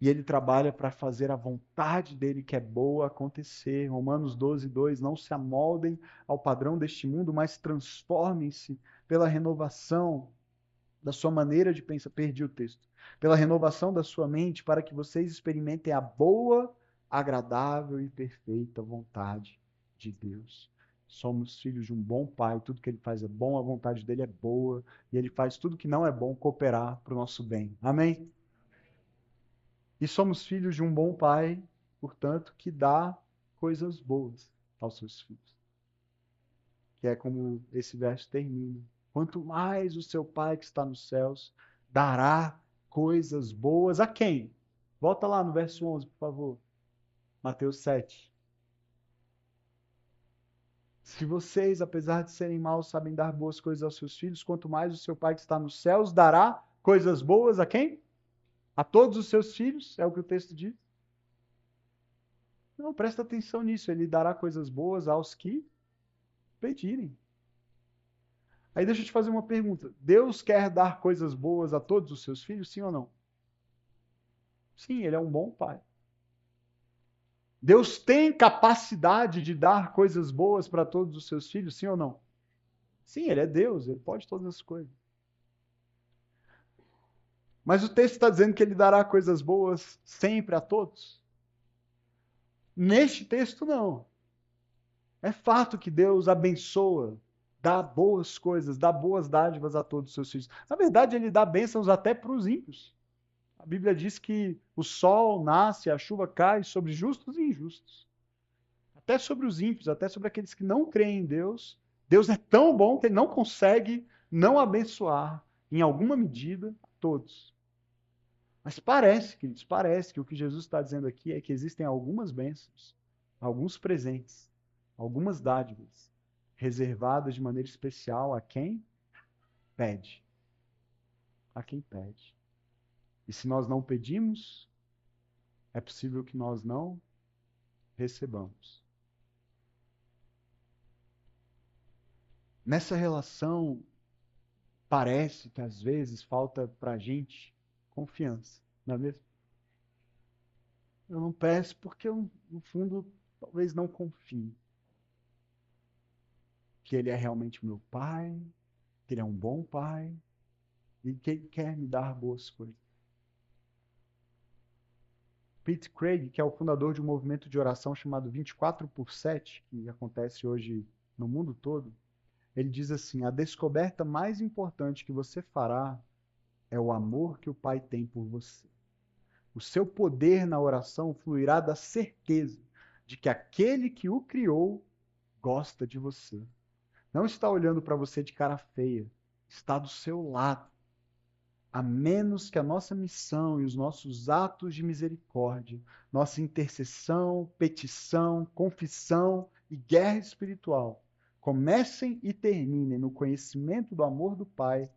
E ele trabalha para fazer a vontade dele, que é boa, acontecer. Romanos 12, 2. Não se amoldem ao padrão deste mundo, mas transformem-se pela renovação da sua maneira de pensar. Perdi o texto. Pela renovação da sua mente, para que vocês experimentem a boa, agradável e perfeita vontade de Deus. Somos filhos de um bom pai, tudo que ele faz é bom, a vontade dele é boa, e ele faz tudo que não é bom cooperar para o nosso bem. Amém? E somos filhos de um bom pai, portanto, que dá coisas boas aos seus filhos. Que é como esse verso termina. Quanto mais o seu pai que está nos céus dará coisas boas a quem? Volta lá no verso 11, por favor. Mateus 7. Se vocês, apesar de serem maus, sabem dar boas coisas aos seus filhos, quanto mais o seu pai que está nos céus dará coisas boas a quem? A todos os seus filhos, é o que o texto diz. Não, presta atenção nisso. Ele dará coisas boas aos que pedirem. Aí deixa eu te fazer uma pergunta. Deus quer dar coisas boas a todos os seus filhos, sim ou não? Sim, ele é um bom pai. Deus tem capacidade de dar coisas boas para todos os seus filhos, sim ou não? Sim, ele é Deus, ele pode todas as coisas. Mas o texto está dizendo que ele dará coisas boas sempre a todos? Neste texto, não. É fato que Deus abençoa, dá boas coisas, dá boas dádivas a todos os seus filhos. Na verdade, ele dá bênçãos até para os ímpios. A Bíblia diz que o sol nasce, a chuva cai sobre justos e injustos. Até sobre os ímpios, até sobre aqueles que não creem em Deus. Deus é tão bom que ele não consegue não abençoar, em alguma medida, a todos. Mas parece, queridos, parece que o que Jesus está dizendo aqui é que existem algumas bênçãos, alguns presentes, algumas dádivas, reservadas de maneira especial a quem pede. A quem pede. E se nós não pedimos, é possível que nós não recebamos. Nessa relação, parece que às vezes falta para a gente confiança, não é mesmo? Eu não peço porque eu, no fundo, talvez não confie que ele é realmente meu pai, que ele é um bom pai e que ele quer me dar boas coisas. Pete Craig, que é o fundador de um movimento de oração chamado 24/7, que acontece hoje no mundo todo, ele diz assim: a descoberta mais importante que você fará é o amor que o pai tem por você. O seu poder na oração fluirá da certeza de que aquele que o criou gosta de você. Não está olhando para você de cara feia, está do seu lado. A menos que a nossa missão e os nossos atos de misericórdia, nossa intercessão, petição, confissão e guerra espiritual comecem e terminem no conhecimento do amor do Pai,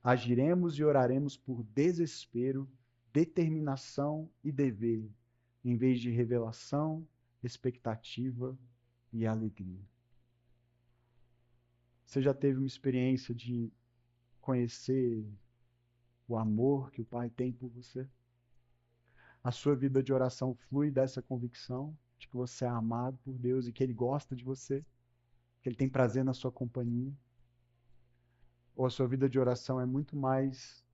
agiremos e oraremos por desespero, determinação e dever, em vez de revelação, expectativa e alegria. Você já teve uma experiência de conhecer o amor que o Pai tem por você? A sua vida de oração flui dessa convicção de que você é amado por Deus e que Ele gosta de você, que Ele tem prazer na sua companhia? Ou a sua vida de oração é muito mais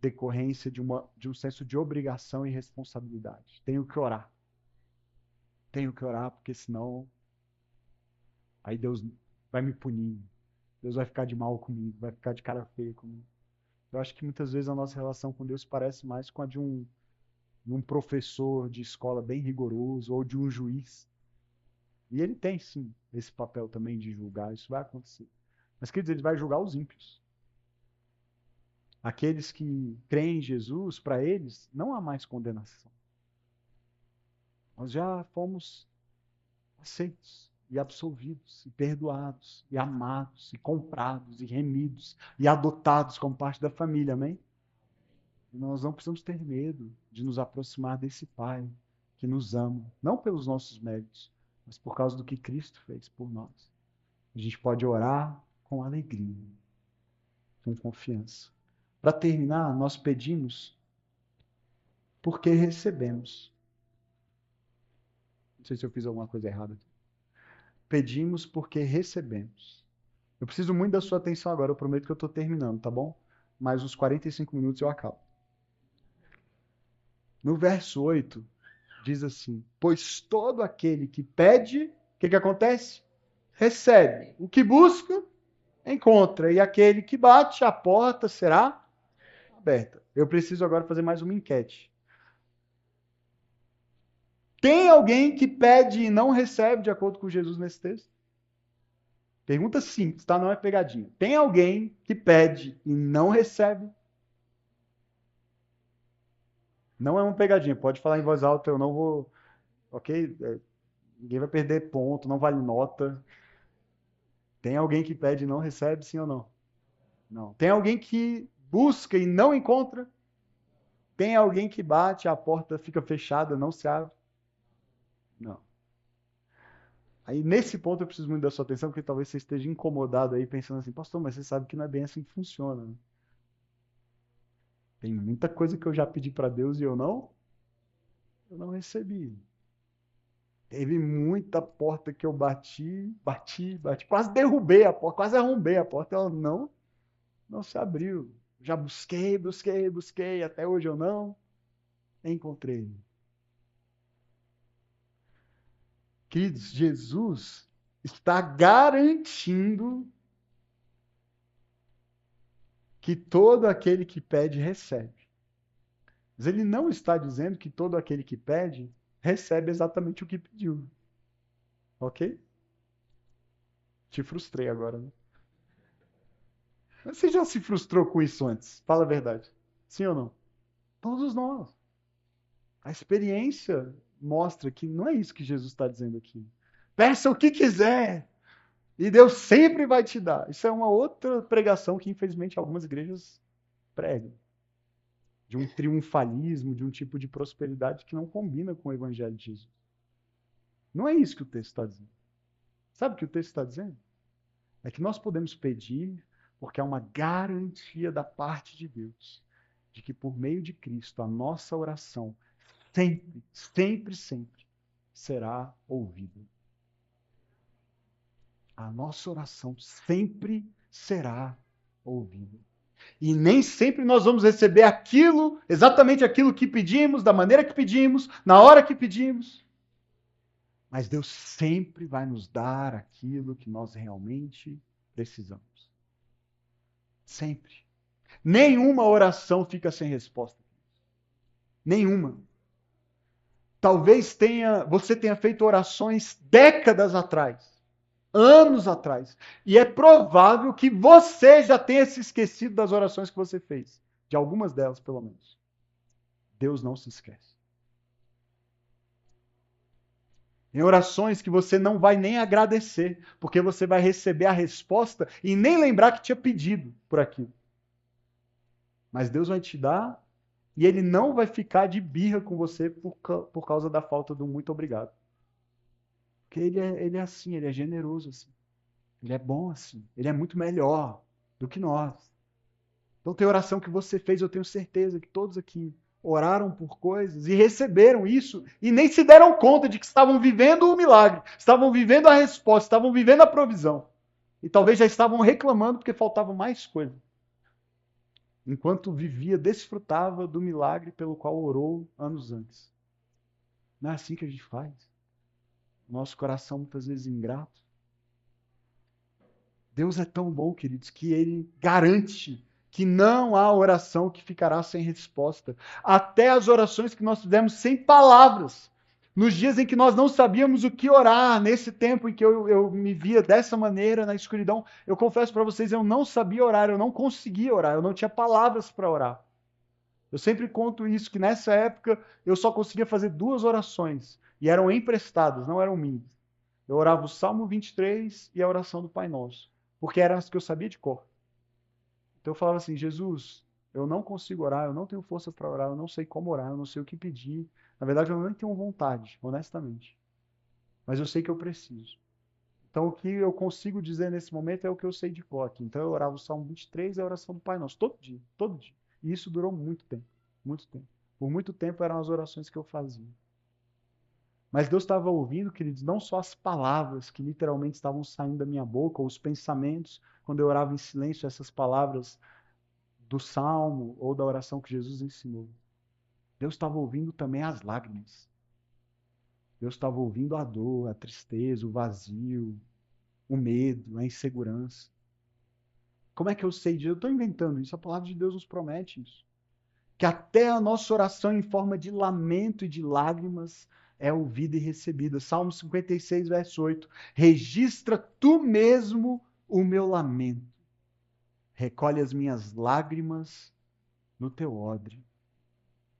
decorrência de um senso de obrigação e responsabilidade? Tenho que orar. Tenho que orar porque senão aí Deus vai me punir. Deus vai ficar de mal comigo, vai ficar de cara feia comigo. Eu acho que muitas vezes a nossa relação com Deus parece mais com a de um professor de escola bem rigoroso ou de um juiz. E ele tem, sim, esse papel também de julgar, isso vai acontecer. Mas, quer dizer, ele vai julgar os ímpios. Aqueles que creem em Jesus, para eles, não há mais condenação. Nós já fomos aceitos e absolvidos, e perdoados, e amados, e comprados, e remidos, e adotados como parte da família, amém? E nós não precisamos ter medo de nos aproximar desse Pai que nos ama, não pelos nossos méritos, mas por causa do que Cristo fez por nós. A gente pode orar com alegria, com confiança. Para terminar, nós pedimos porque recebemos. Não sei se eu fiz alguma coisa errada. Pedimos porque recebemos. Eu preciso muito da sua atenção agora, eu prometo que eu estou terminando, tá bom? Mais uns 45 minutos eu acabo. No verso 8, diz assim: pois todo aquele que pede, o que acontece? Recebe. O que busca, encontra. E aquele que bate, a porta será aberta. Eu preciso agora fazer mais uma enquete. Tem alguém que pede e não recebe de acordo com Jesus nesse texto? Pergunta simples, tá? Não é pegadinha. Tem alguém que pede e não recebe? Não é uma pegadinha. Pode falar em voz alta, eu não vou. Ok? Ninguém vai perder ponto, não vale nota. Tem alguém que pede e não recebe, sim ou não? Não. Tem alguém que busca e não encontra? Tem alguém que bate, a porta fica fechada, não se abre? Não. Aí, nesse ponto, eu preciso muito da sua atenção, porque talvez você esteja incomodado aí, pensando assim, pastor, mas você sabe que não é bem assim que funciona, né? Tem muita coisa que eu já pedi para Deus e eu não recebi. Teve muita porta que eu bati, quase derrubei a porta, quase arrombei a porta, ela não se abriu. Já busquei, até hoje eu não encontrei. Queridos, Jesus está garantindo que todo aquele que pede, recebe. Mas ele não está dizendo que todo aquele que pede, recebe exatamente o que pediu. Ok? Te frustrei agora, né? Mas você já se frustrou com isso antes? Fala a verdade. Sim ou não? Todos nós. A experiência mostra que não é isso que Jesus está dizendo aqui. Peça o que quiser e Deus sempre vai te dar. Isso é uma outra pregação que, infelizmente, algumas igrejas pregam. De um triunfalismo, de um tipo de prosperidade que não combina com o evangelho de Jesus. Não é isso que o texto está dizendo. Sabe o que o texto está dizendo? É que nós podemos pedir porque há uma garantia da parte de Deus de que por meio de Cristo a nossa oração sempre será ouvida. A nossa oração sempre será ouvida. E nem sempre nós vamos receber aquilo, exatamente aquilo que pedimos, da maneira que pedimos, na hora que pedimos. Mas Deus sempre vai nos dar aquilo que nós realmente precisamos. Sempre. Nenhuma oração fica sem resposta. Nenhuma. Talvez você tenha feito orações décadas atrás, anos atrás. E é provável que você já tenha se esquecido das orações que você fez. De algumas delas, pelo menos. Deus não se esquece. Em orações que você não vai nem agradecer, porque você vai receber a resposta e nem lembrar que tinha pedido por aquilo. Mas Deus vai te dar e ele não vai ficar de birra com você por causa da falta do muito obrigado. Porque ele é assim, ele é generoso assim. Ele é bom assim. Ele é muito melhor do que nós. Então tem oração que você fez, eu tenho certeza que todos aqui oraram por coisas e receberam isso e nem se deram conta de que estavam vivendo o milagre, estavam vivendo a resposta, estavam vivendo a provisão. E talvez já estavam reclamando porque faltava mais coisa. Enquanto vivia, desfrutava do milagre pelo qual orou anos antes. Não é assim que a gente faz. Nosso coração muitas vezes ingrato. Deus é tão bom, queridos, que ele garante que não há oração que ficará sem resposta. Até as orações que nós fizemos sem palavras. Nos dias em que nós não sabíamos o que orar, nesse tempo em que eu me via dessa maneira na escuridão, eu confesso para vocês, eu não sabia orar, eu não conseguia orar, eu não tinha palavras para orar. Eu sempre conto isso, que nessa época eu só conseguia fazer 2 orações, e eram emprestadas, não eram minhas. Eu orava o Salmo 23 e a oração do Pai Nosso, porque eram as que eu sabia de cor. Então eu falava assim, Jesus, eu não consigo orar, eu não tenho força para orar, eu não sei como orar, eu não sei o que pedir. Na verdade, eu nem tenho vontade, honestamente. Mas eu sei que eu preciso. Então o que eu consigo dizer nesse momento é o que eu sei de cor aqui. Então eu orava o Salmo 23 e a oração do Pai Nosso, todo dia, todo dia. E isso durou muito tempo, muito tempo. Por muito tempo eram as orações que eu fazia. Mas Deus estava ouvindo, queridos, não só as palavras que literalmente estavam saindo da minha boca, ou os pensamentos, quando eu orava em silêncio, essas palavras do salmo ou da oração que Jesus ensinou. Deus estava ouvindo também as lágrimas. Deus estava ouvindo a dor, a tristeza, o vazio, o medo, a insegurança. Como é que eu sei disso? Eu estou inventando isso, a palavra de Deus nos promete isso. Que até a nossa oração em forma de lamento e de lágrimas é ouvida e recebida. Salmo 56, verso 8. Registra tu mesmo o meu lamento. Recolhe as minhas lágrimas no teu odre.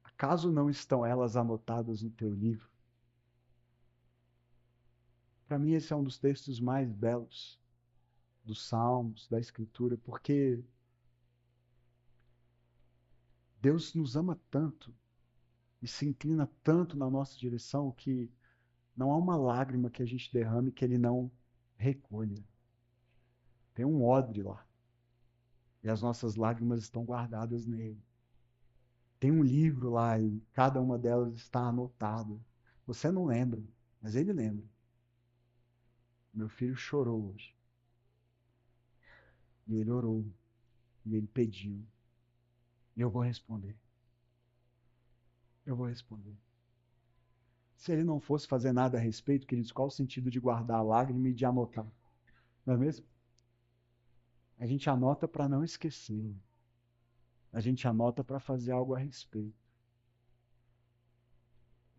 Acaso não estão elas anotadas no teu livro? Para mim, esse é um dos textos mais belos dos Salmos, da Escritura, porque Deus nos ama tanto e se inclina tanto na nossa direção que não há uma lágrima que a gente derrame que ele não recolha. Tem um odre lá. E as nossas lágrimas estão guardadas nele. Tem um livro lá e cada uma delas está anotada. Você não lembra, mas ele lembra. Meu filho chorou hoje. E ele orou. E ele pediu. E eu vou responder. Eu vou responder. Se ele não fosse fazer nada a respeito, queridos, qual o sentido de guardar a lágrima e de anotar? Não é mesmo? A gente anota para não esquecer. A gente anota para fazer algo a respeito.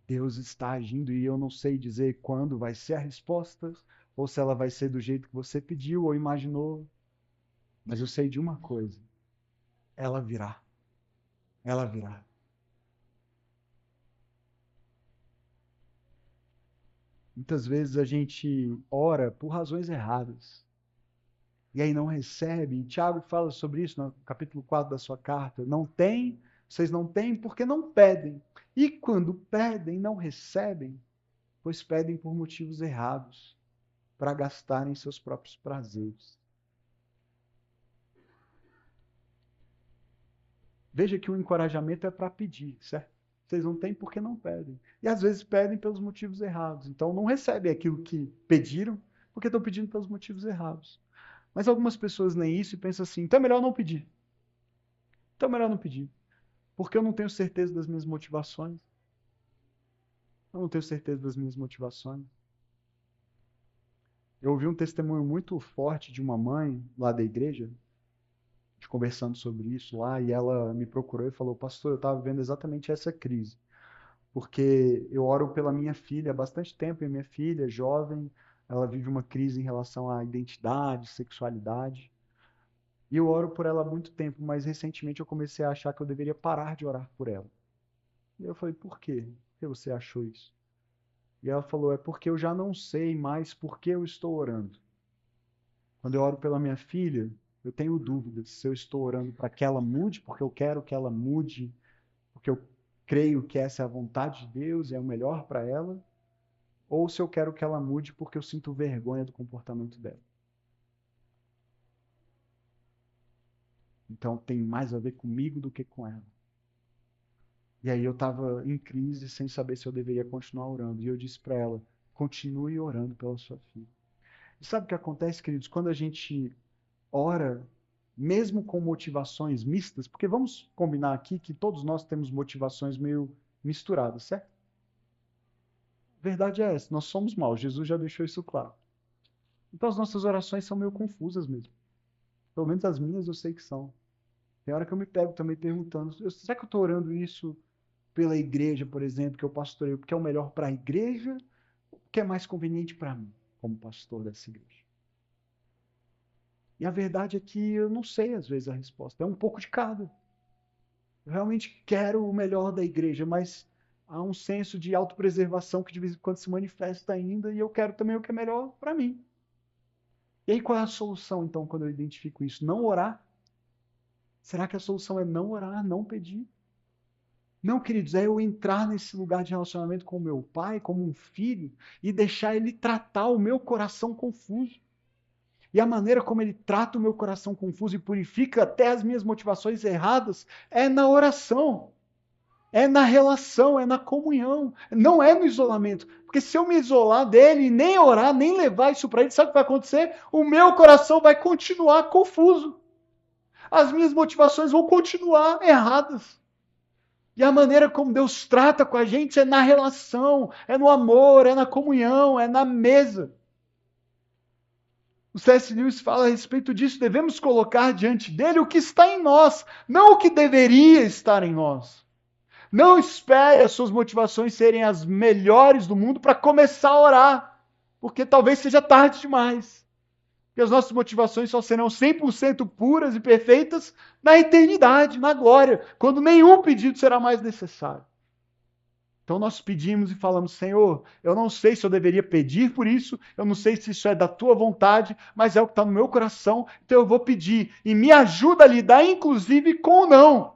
Deus está agindo e eu não sei dizer quando vai ser a resposta, ou se ela vai ser do jeito que você pediu ou imaginou. Mas eu sei de uma coisa: ela virá. Ela virá. Muitas vezes a gente ora por razões erradas. E aí não recebe. E Tiago fala sobre isso no capítulo 4 da sua carta. Não tem, vocês não têm porque não pedem. E quando pedem, não recebem, pois pedem por motivos errados, para gastarem seus próprios prazeres. Veja que o encorajamento é para pedir, certo? Vocês não têm porque não pedem. E às vezes pedem pelos motivos errados. Então não recebem aquilo que pediram, porque estão pedindo pelos motivos errados. Mas algumas pessoas leem isso e pensam assim: então é melhor não pedir. Então é melhor não pedir. Porque eu não tenho certeza das minhas motivações. Eu não tenho certeza das minhas motivações. Eu ouvi um testemunho muito forte de uma mãe lá da igreja, conversando sobre isso lá, e ela me procurou e falou: pastor, eu estava vivendo exatamente essa crise. porque eu oro pela minha filha há bastante tempo, e minha filha, jovem, ela vive uma crise em relação à identidade, sexualidade. E eu oro por ela há muito tempo, mas recentemente eu comecei a achar que eu deveria parar de orar por ela. E eu falei, por quê? Por que você achou isso? E ela falou, é porque eu já não sei mais por que eu estou orando. Quando eu oro pela minha filha, eu tenho dúvidas se eu estou orando para que ela mude, porque eu quero que ela mude, porque eu creio que essa é a vontade de Deus, é o melhor para ela, ou se eu quero que ela mude porque eu sinto vergonha do comportamento dela. Então tem mais a ver comigo do que com ela. E aí eu estava em crise, sem saber se eu deveria continuar orando. E eu disse para ela, continue orando pela sua filha. E sabe o que acontece, queridos? Quando a gente ora, mesmo com motivações mistas, porque vamos combinar aqui que todos nós temos motivações meio misturadas, certo? A verdade é essa, nós somos maus, Jesus já deixou isso claro. Então as nossas orações são meio confusas mesmo. Pelo menos as minhas eu sei que são. Tem hora que eu me pego também perguntando, será que eu estou orando isso pela igreja, por exemplo, que eu pastoreio, porque é o melhor para a igreja, ou que é mais conveniente para mim, como pastor dessa igreja? E a verdade é que eu não sei, às vezes, a resposta. É um pouco de cada. Eu realmente quero o melhor da igreja, mas há um senso de autopreservação que de vez em quando se manifesta ainda, e eu quero também o que é melhor para mim. E aí qual é a solução, então, quando eu identifico isso? Não orar? Será que a solução é não orar, não pedir? Não, queridos, é eu entrar nesse lugar de relacionamento com o meu pai, como um filho, e deixar ele tratar o meu coração confuso. E a maneira como ele trata o meu coração confuso e purifica até as minhas motivações erradas é na oração, é na relação, é na comunhão, não é no isolamento. Porque se eu me isolar dele, nem orar, nem levar isso para ele, sabe o que vai acontecer? O meu coração vai continuar confuso. As minhas motivações vão continuar erradas. E a maneira como Deus trata com a gente é na relação, é no amor, é na comunhão, é na mesa. O C.S. Lewis fala a respeito disso. Devemos colocar diante dele o que está em nós, não o que deveria estar em nós. Não espere as suas motivações serem as melhores do mundo para começar a orar, porque talvez seja tarde demais. E as nossas motivações só serão 100% puras e perfeitas na eternidade, na glória, quando nenhum pedido será mais necessário. Então nós pedimos e falamos, Senhor, eu não sei se eu deveria pedir por isso, eu não sei se isso é da tua vontade, mas é o que está no meu coração, então eu vou pedir. E me ajuda a lidar, inclusive, com o não.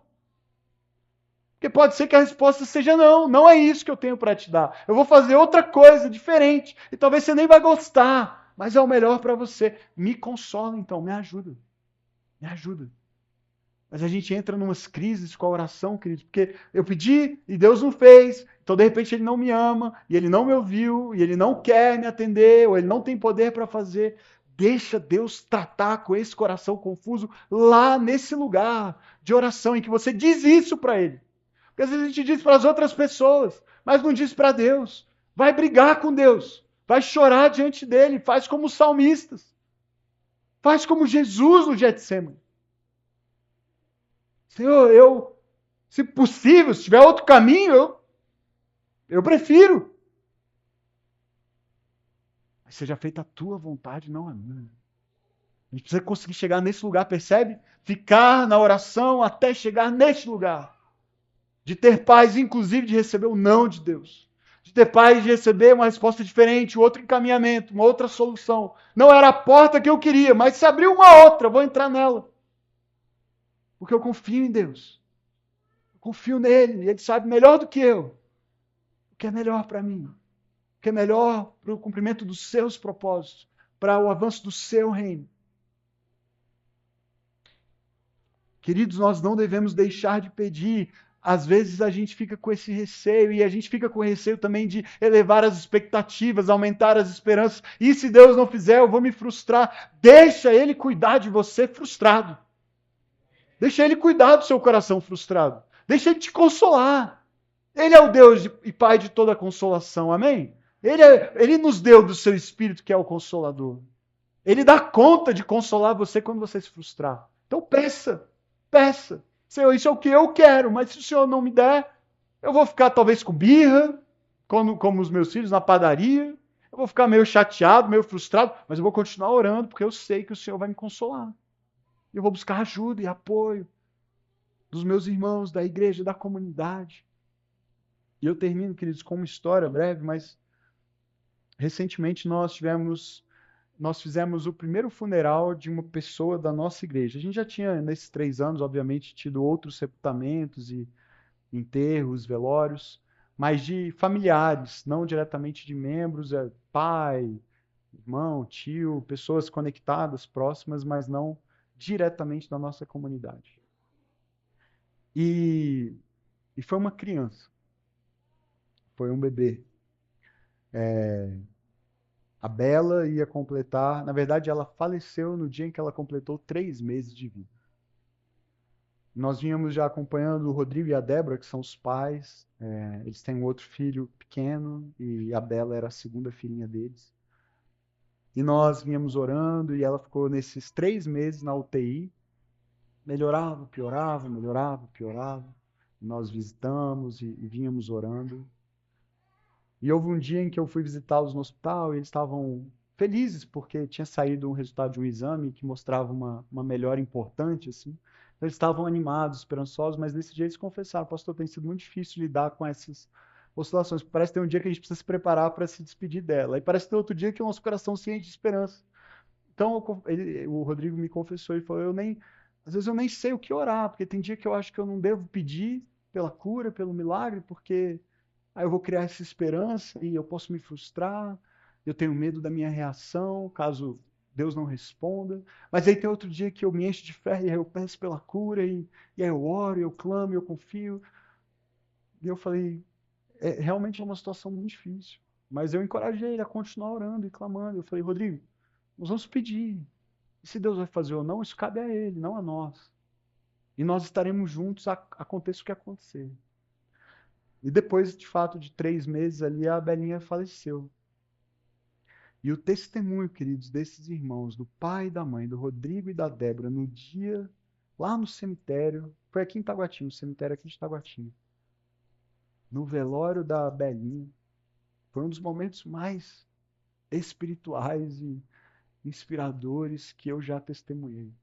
Porque pode ser que a resposta seja não, não é isso que eu tenho para te dar. Eu vou fazer outra coisa diferente, e talvez você nem vai gostar, mas é o melhor para você. Me consola então, me ajuda. Me ajuda. Mas a gente entra numas crises com a oração, querido, porque eu pedi e Deus não fez, então de repente ele não me ama, e ele não me ouviu, e ele não quer me atender, ou ele não tem poder para fazer. Deixa Deus tratar com esse coração confuso lá nesse lugar de oração em que você diz isso para ele. Porque às vezes a gente diz para as outras pessoas, mas não diz para Deus. Vai brigar com Deus, vai chorar diante dele, faz como os salmistas, faz como Jesus no Getsemane. Senhor, se possível, se tiver outro caminho, eu prefiro. Mas seja feita a tua vontade, não a minha. A gente precisa conseguir chegar nesse lugar, percebe? Ficar na oração até chegar neste lugar. De ter paz, inclusive, de receber o não de Deus. De ter paz de receber uma resposta diferente, outro encaminhamento, uma outra solução. Não era a porta que eu queria, mas se abriu uma outra, vou entrar nela. Porque eu confio em Deus. Confio nele, e ele sabe melhor do que eu o que é melhor para mim, o que é melhor para o cumprimento dos seus propósitos, para o avanço do seu reino. Queridos, nós não devemos deixar de pedir. Às vezes a gente fica com esse receio, e a gente fica com receio também de elevar as expectativas, aumentar as esperanças. E se Deus não fizer, eu vou me frustrar. Deixa Ele cuidar de você frustrado. Deixa Ele cuidar do seu coração frustrado. Deixa Ele te consolar. Ele é o Deus e Pai de toda consolação, amém? Ele nos deu do seu Espírito, que é o Consolador. Ele dá conta de consolar você quando você se frustrar. Então peça. Senhor, isso é o que eu quero, mas se o Senhor não me der, Eu vou ficar talvez com birra, como os meus filhos na padaria. Eu vou ficar meio chateado, meio frustrado, mas eu vou continuar orando porque eu sei que o Senhor vai me consolar. Eu vou buscar ajuda e apoio dos meus irmãos, da igreja, da comunidade. E eu termino, queridos, com uma história breve, mas recentemente nós fizemos o primeiro funeral de uma pessoa da nossa igreja. A gente já tinha, nesses 3 anos, obviamente, tido outros sepultamentos e enterros, velórios, mas de familiares, não diretamente de membros, pai, irmão, tio, pessoas conectadas, próximas, mas não diretamente da nossa comunidade. E, e foi uma criança, foi um bebê. A Bela ia completar, na verdade, ela faleceu no dia em que ela completou 3 meses de vida. Nós vínhamos já acompanhando o Rodrigo e a Débora, que são os pais. Eles têm um outro filho pequeno e a Bela era a segunda filhinha deles. E nós vínhamos orando e ela ficou nesses 3 meses na UTI. Melhorava, piorava, melhorava, piorava. Nós visitamos e vínhamos orando. E houve um dia em que eu fui visitá-los no hospital e eles estavam felizes porque tinha saído um resultado de um exame que mostrava uma melhora importante, assim. Então, eles estavam animados, esperançosos, mas nesse dia eles confessaram, pastor, tem sido muito difícil lidar com essas oscilações. Parece que tem um dia que a gente precisa se preparar para se despedir dela. E parece que tem outro dia que o nosso coração se enche de esperança. Então, o Rodrigo me confessou e falou, às vezes eu nem sei o que orar, porque tem dia que eu acho que eu não devo pedir pela cura, pelo milagre, porque aí eu vou criar essa esperança e eu posso me frustrar, eu tenho medo da minha reação, caso Deus não responda. Mas aí tem outro dia que eu me encho de fé e aí eu peço pela cura e aí eu oro, eu clamo, eu confio. E eu falei, realmente é uma situação muito difícil. Mas eu encorajei ele a continuar orando e clamando. Eu falei, Rodrigo, nós vamos pedir. E se Deus vai fazer ou não, isso cabe a Ele, não a nós. E nós estaremos juntos, aconteça o que acontecer. E depois, de fato, de 3 meses ali, a Belinha faleceu. E o testemunho, queridos, desses irmãos, do pai e da mãe, do Rodrigo e da Débora, no dia, lá no cemitério, foi aqui em Taguatinga, no cemitério aqui de Taguatinga, no velório da Belinha, foi um dos momentos mais espirituais e inspiradores que eu já testemunhei.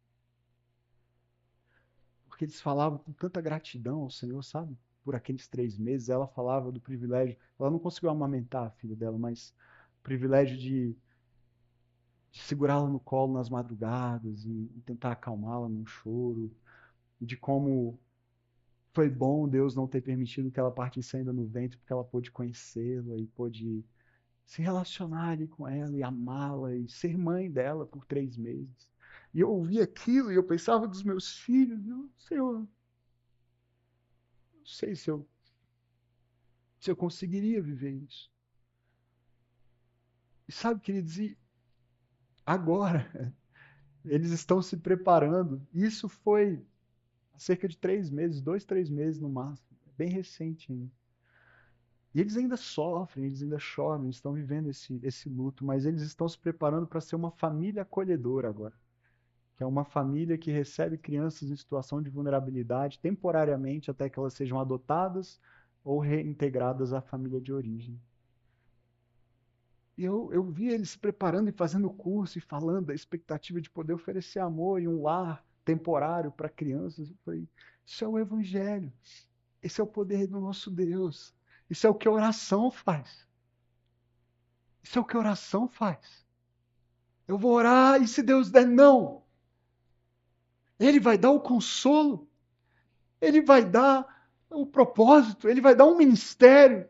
Porque eles falavam com tanta gratidão ao Senhor, sabe? Por aqueles 3 meses, ela falava do privilégio, ela não conseguiu amamentar a filha dela, mas o privilégio de segurá-la no colo nas madrugadas e tentar acalmá-la num choro, de como foi bom Deus não ter permitido que ela partisse ainda no ventre, porque ela pôde conhecê-la e pôde se relacionar ali com ela e amá-la e ser mãe dela por 3 meses. E eu ouvia aquilo e eu pensava dos meus filhos, Senhor, não sei se eu conseguiria viver isso. E sabe, queridos, e agora eles estão se preparando. Isso foi há cerca de 3 meses, 2, 3 meses no máximo, bem recente ainda. E eles ainda sofrem, eles ainda choram, eles estão vivendo esse luto, mas eles estão se preparando para ser uma família acolhedora agora, que é uma família que recebe crianças em situação de vulnerabilidade temporariamente até que elas sejam adotadas ou reintegradas à família de origem. E eu vi eles se preparando e fazendo curso e falando da expectativa de poder oferecer amor e um lar temporário para crianças. Eu falei, isso é o Evangelho. Esse é o poder do nosso Deus. Isso é o que a oração faz. Isso é o que a oração faz. Eu vou orar e se Deus der não, Ele vai dar o consolo. Ele vai dar o propósito. Ele vai dar um ministério.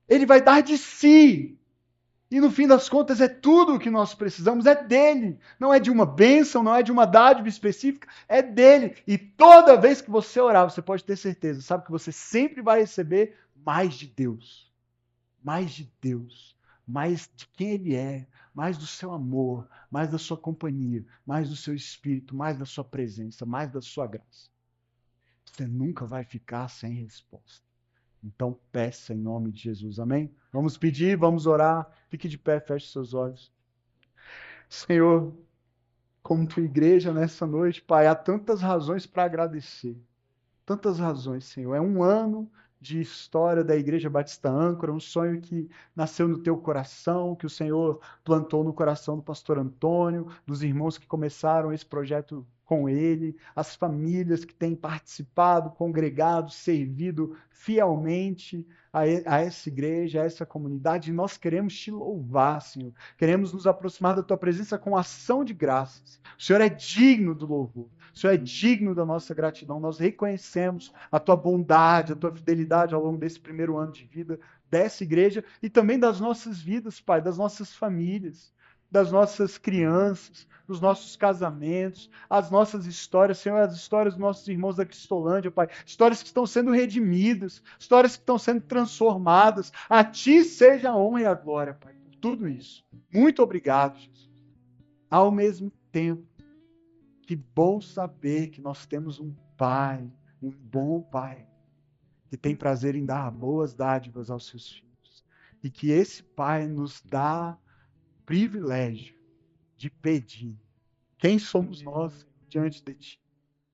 Ele vai dar de si. E no fim das contas é tudo o que nós precisamos, é dele. Não é de uma bênção, não é de uma dádiva específica, é dele. E toda vez que você orar, você pode ter certeza, sabe que você sempre vai receber mais de Deus. Mais de Deus. Mais de quem ele é. Mais do seu amor. Mais da sua companhia. Mais do seu espírito. Mais da sua presença. Mais da sua graça. Você nunca vai ficar sem resposta. Então peça em nome de Jesus, amém? Vamos pedir, vamos orar. Fique de pé, feche seus olhos. Senhor, como tua igreja nessa noite, Pai, há tantas razões para agradecer. Tantas razões, Senhor. É um ano de história da Igreja Batista Âncora, um sonho que nasceu no teu coração, que o Senhor plantou no coração do pastor Antônio, dos irmãos que começaram esse projeto com ele, as famílias que têm participado, congregado, servido fielmente a essa igreja, a essa comunidade. E nós queremos te louvar, Senhor. Queremos nos aproximar da tua presença com ação de graças. O Senhor é digno do louvor. O Senhor é digno da nossa gratidão. Nós reconhecemos a tua bondade, a tua fidelidade ao longo desse primeiro ano de vida dessa igreja e também das nossas vidas, Pai, das nossas famílias, das nossas crianças, dos nossos casamentos, as nossas histórias, Senhor, as histórias dos nossos irmãos da Cristolândia, Pai, histórias que estão sendo redimidas, histórias que estão sendo transformadas. A Ti seja a honra e a glória, Pai, por tudo isso. Muito obrigado, Jesus. Ao mesmo tempo, que bom saber que nós temos um Pai, um bom Pai, que tem prazer em dar boas dádivas aos seus filhos. E que esse Pai nos dá privilégio de pedir. Quem somos nós diante de Ti?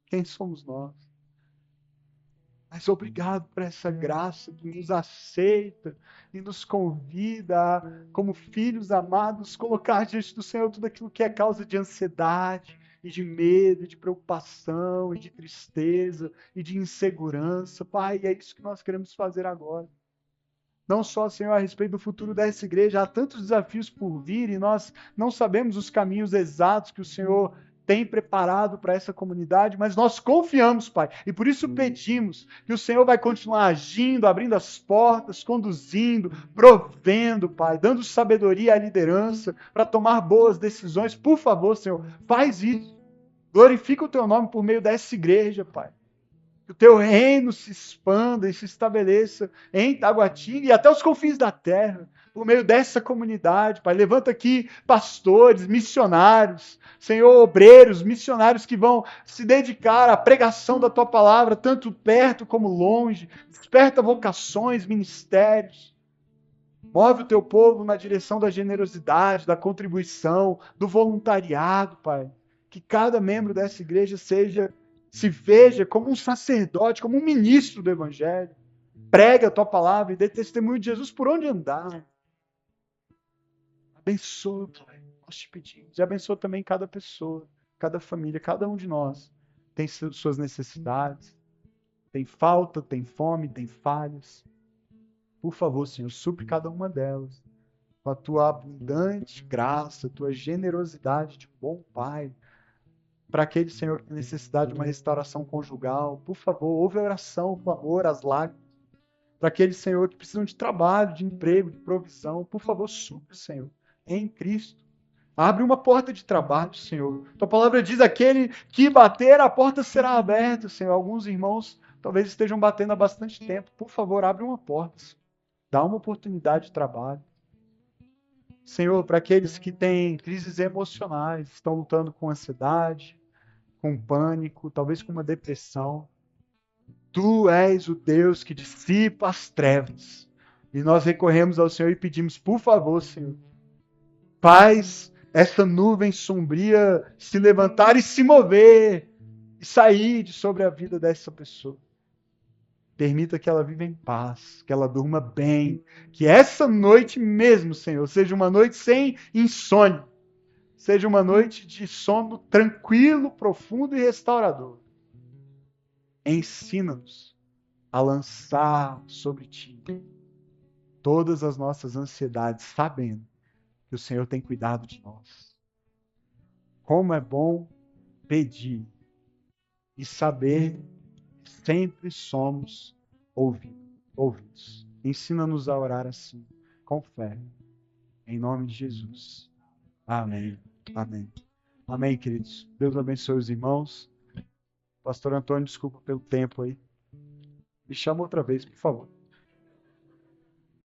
Quem somos nós? Mas obrigado por essa graça que nos aceita e nos convida a, como filhos amados, colocar diante do Senhor tudo aquilo que é causa de ansiedade, e de medo, e de preocupação, e de tristeza, e de insegurança. Pai, é isso que nós queremos fazer agora. Não só, Senhor, a respeito do futuro dessa igreja, há tantos desafios por vir e nós não sabemos os caminhos exatos que o Senhor tem preparado para essa comunidade, mas nós confiamos, Pai, e por isso pedimos que o Senhor vai continuar agindo, abrindo as portas, conduzindo, provendo, Pai, dando sabedoria à liderança para tomar boas decisões. Por favor, Senhor, faz isso. Glorifica o Teu nome por meio dessa igreja, Pai. Que o Teu reino se expanda e se estabeleça em Taguatinga e até os confins da terra, por meio dessa comunidade, Pai. Levanta aqui pastores, missionários, Senhor, obreiros, missionários que vão se dedicar à pregação da Tua palavra, tanto perto como longe. Desperta vocações, ministérios. Move o Teu povo na direção da generosidade, da contribuição, do voluntariado, Pai. Que cada membro dessa igreja se veja como um sacerdote, como um ministro do Evangelho. Prega a Tua palavra e dê testemunho de Jesus por onde andar. Abençoa, Pai. Nós te pedimos. E abençoa também cada pessoa, cada família, cada um de nós. Tem suas necessidades, tem falta, tem fome, tem falhas. Por favor, Senhor, supre cada uma delas. Com a Tua abundante graça, a Tua generosidade de bom Pai. Para aquele, Senhor, que tem necessidade de uma restauração conjugal, por favor, ouve a oração, o clamor, as lágrimas. Para aqueles, Senhor, que precisam de trabalho, de emprego, de provisão, por favor, supre, Senhor, em Cristo. Abre uma porta de trabalho, Senhor. Tua palavra diz: aquele que bater, a porta será aberta, Senhor. Alguns irmãos talvez estejam batendo há bastante tempo. Por favor, abre uma porta, Senhor. Dá uma oportunidade de trabalho. Senhor, para aqueles que têm crises emocionais, estão lutando com ansiedade, com pânico, talvez com uma depressão. Tu és o Deus que dissipa as trevas. E nós recorremos ao Senhor e pedimos, por favor, Senhor, faz essa nuvem sombria se levantar e se mover e sair de sobre a vida dessa pessoa. Permita que ela viva em paz, que ela durma bem, que essa noite mesmo, Senhor, seja uma noite sem insônia, seja uma noite de sono tranquilo, profundo e restaurador. Ensina-nos a lançar sobre Ti todas as nossas ansiedades, sabendo que o Senhor tem cuidado de nós. Como é bom pedir e saber que sempre somos ouvidos. Ensina-nos a orar assim, com fé. Em nome de Jesus. Amém. Amém. Amém, queridos. Deus abençoe os irmãos. Pastor Antônio, desculpa pelo tempo aí. Me chama outra vez, por favor.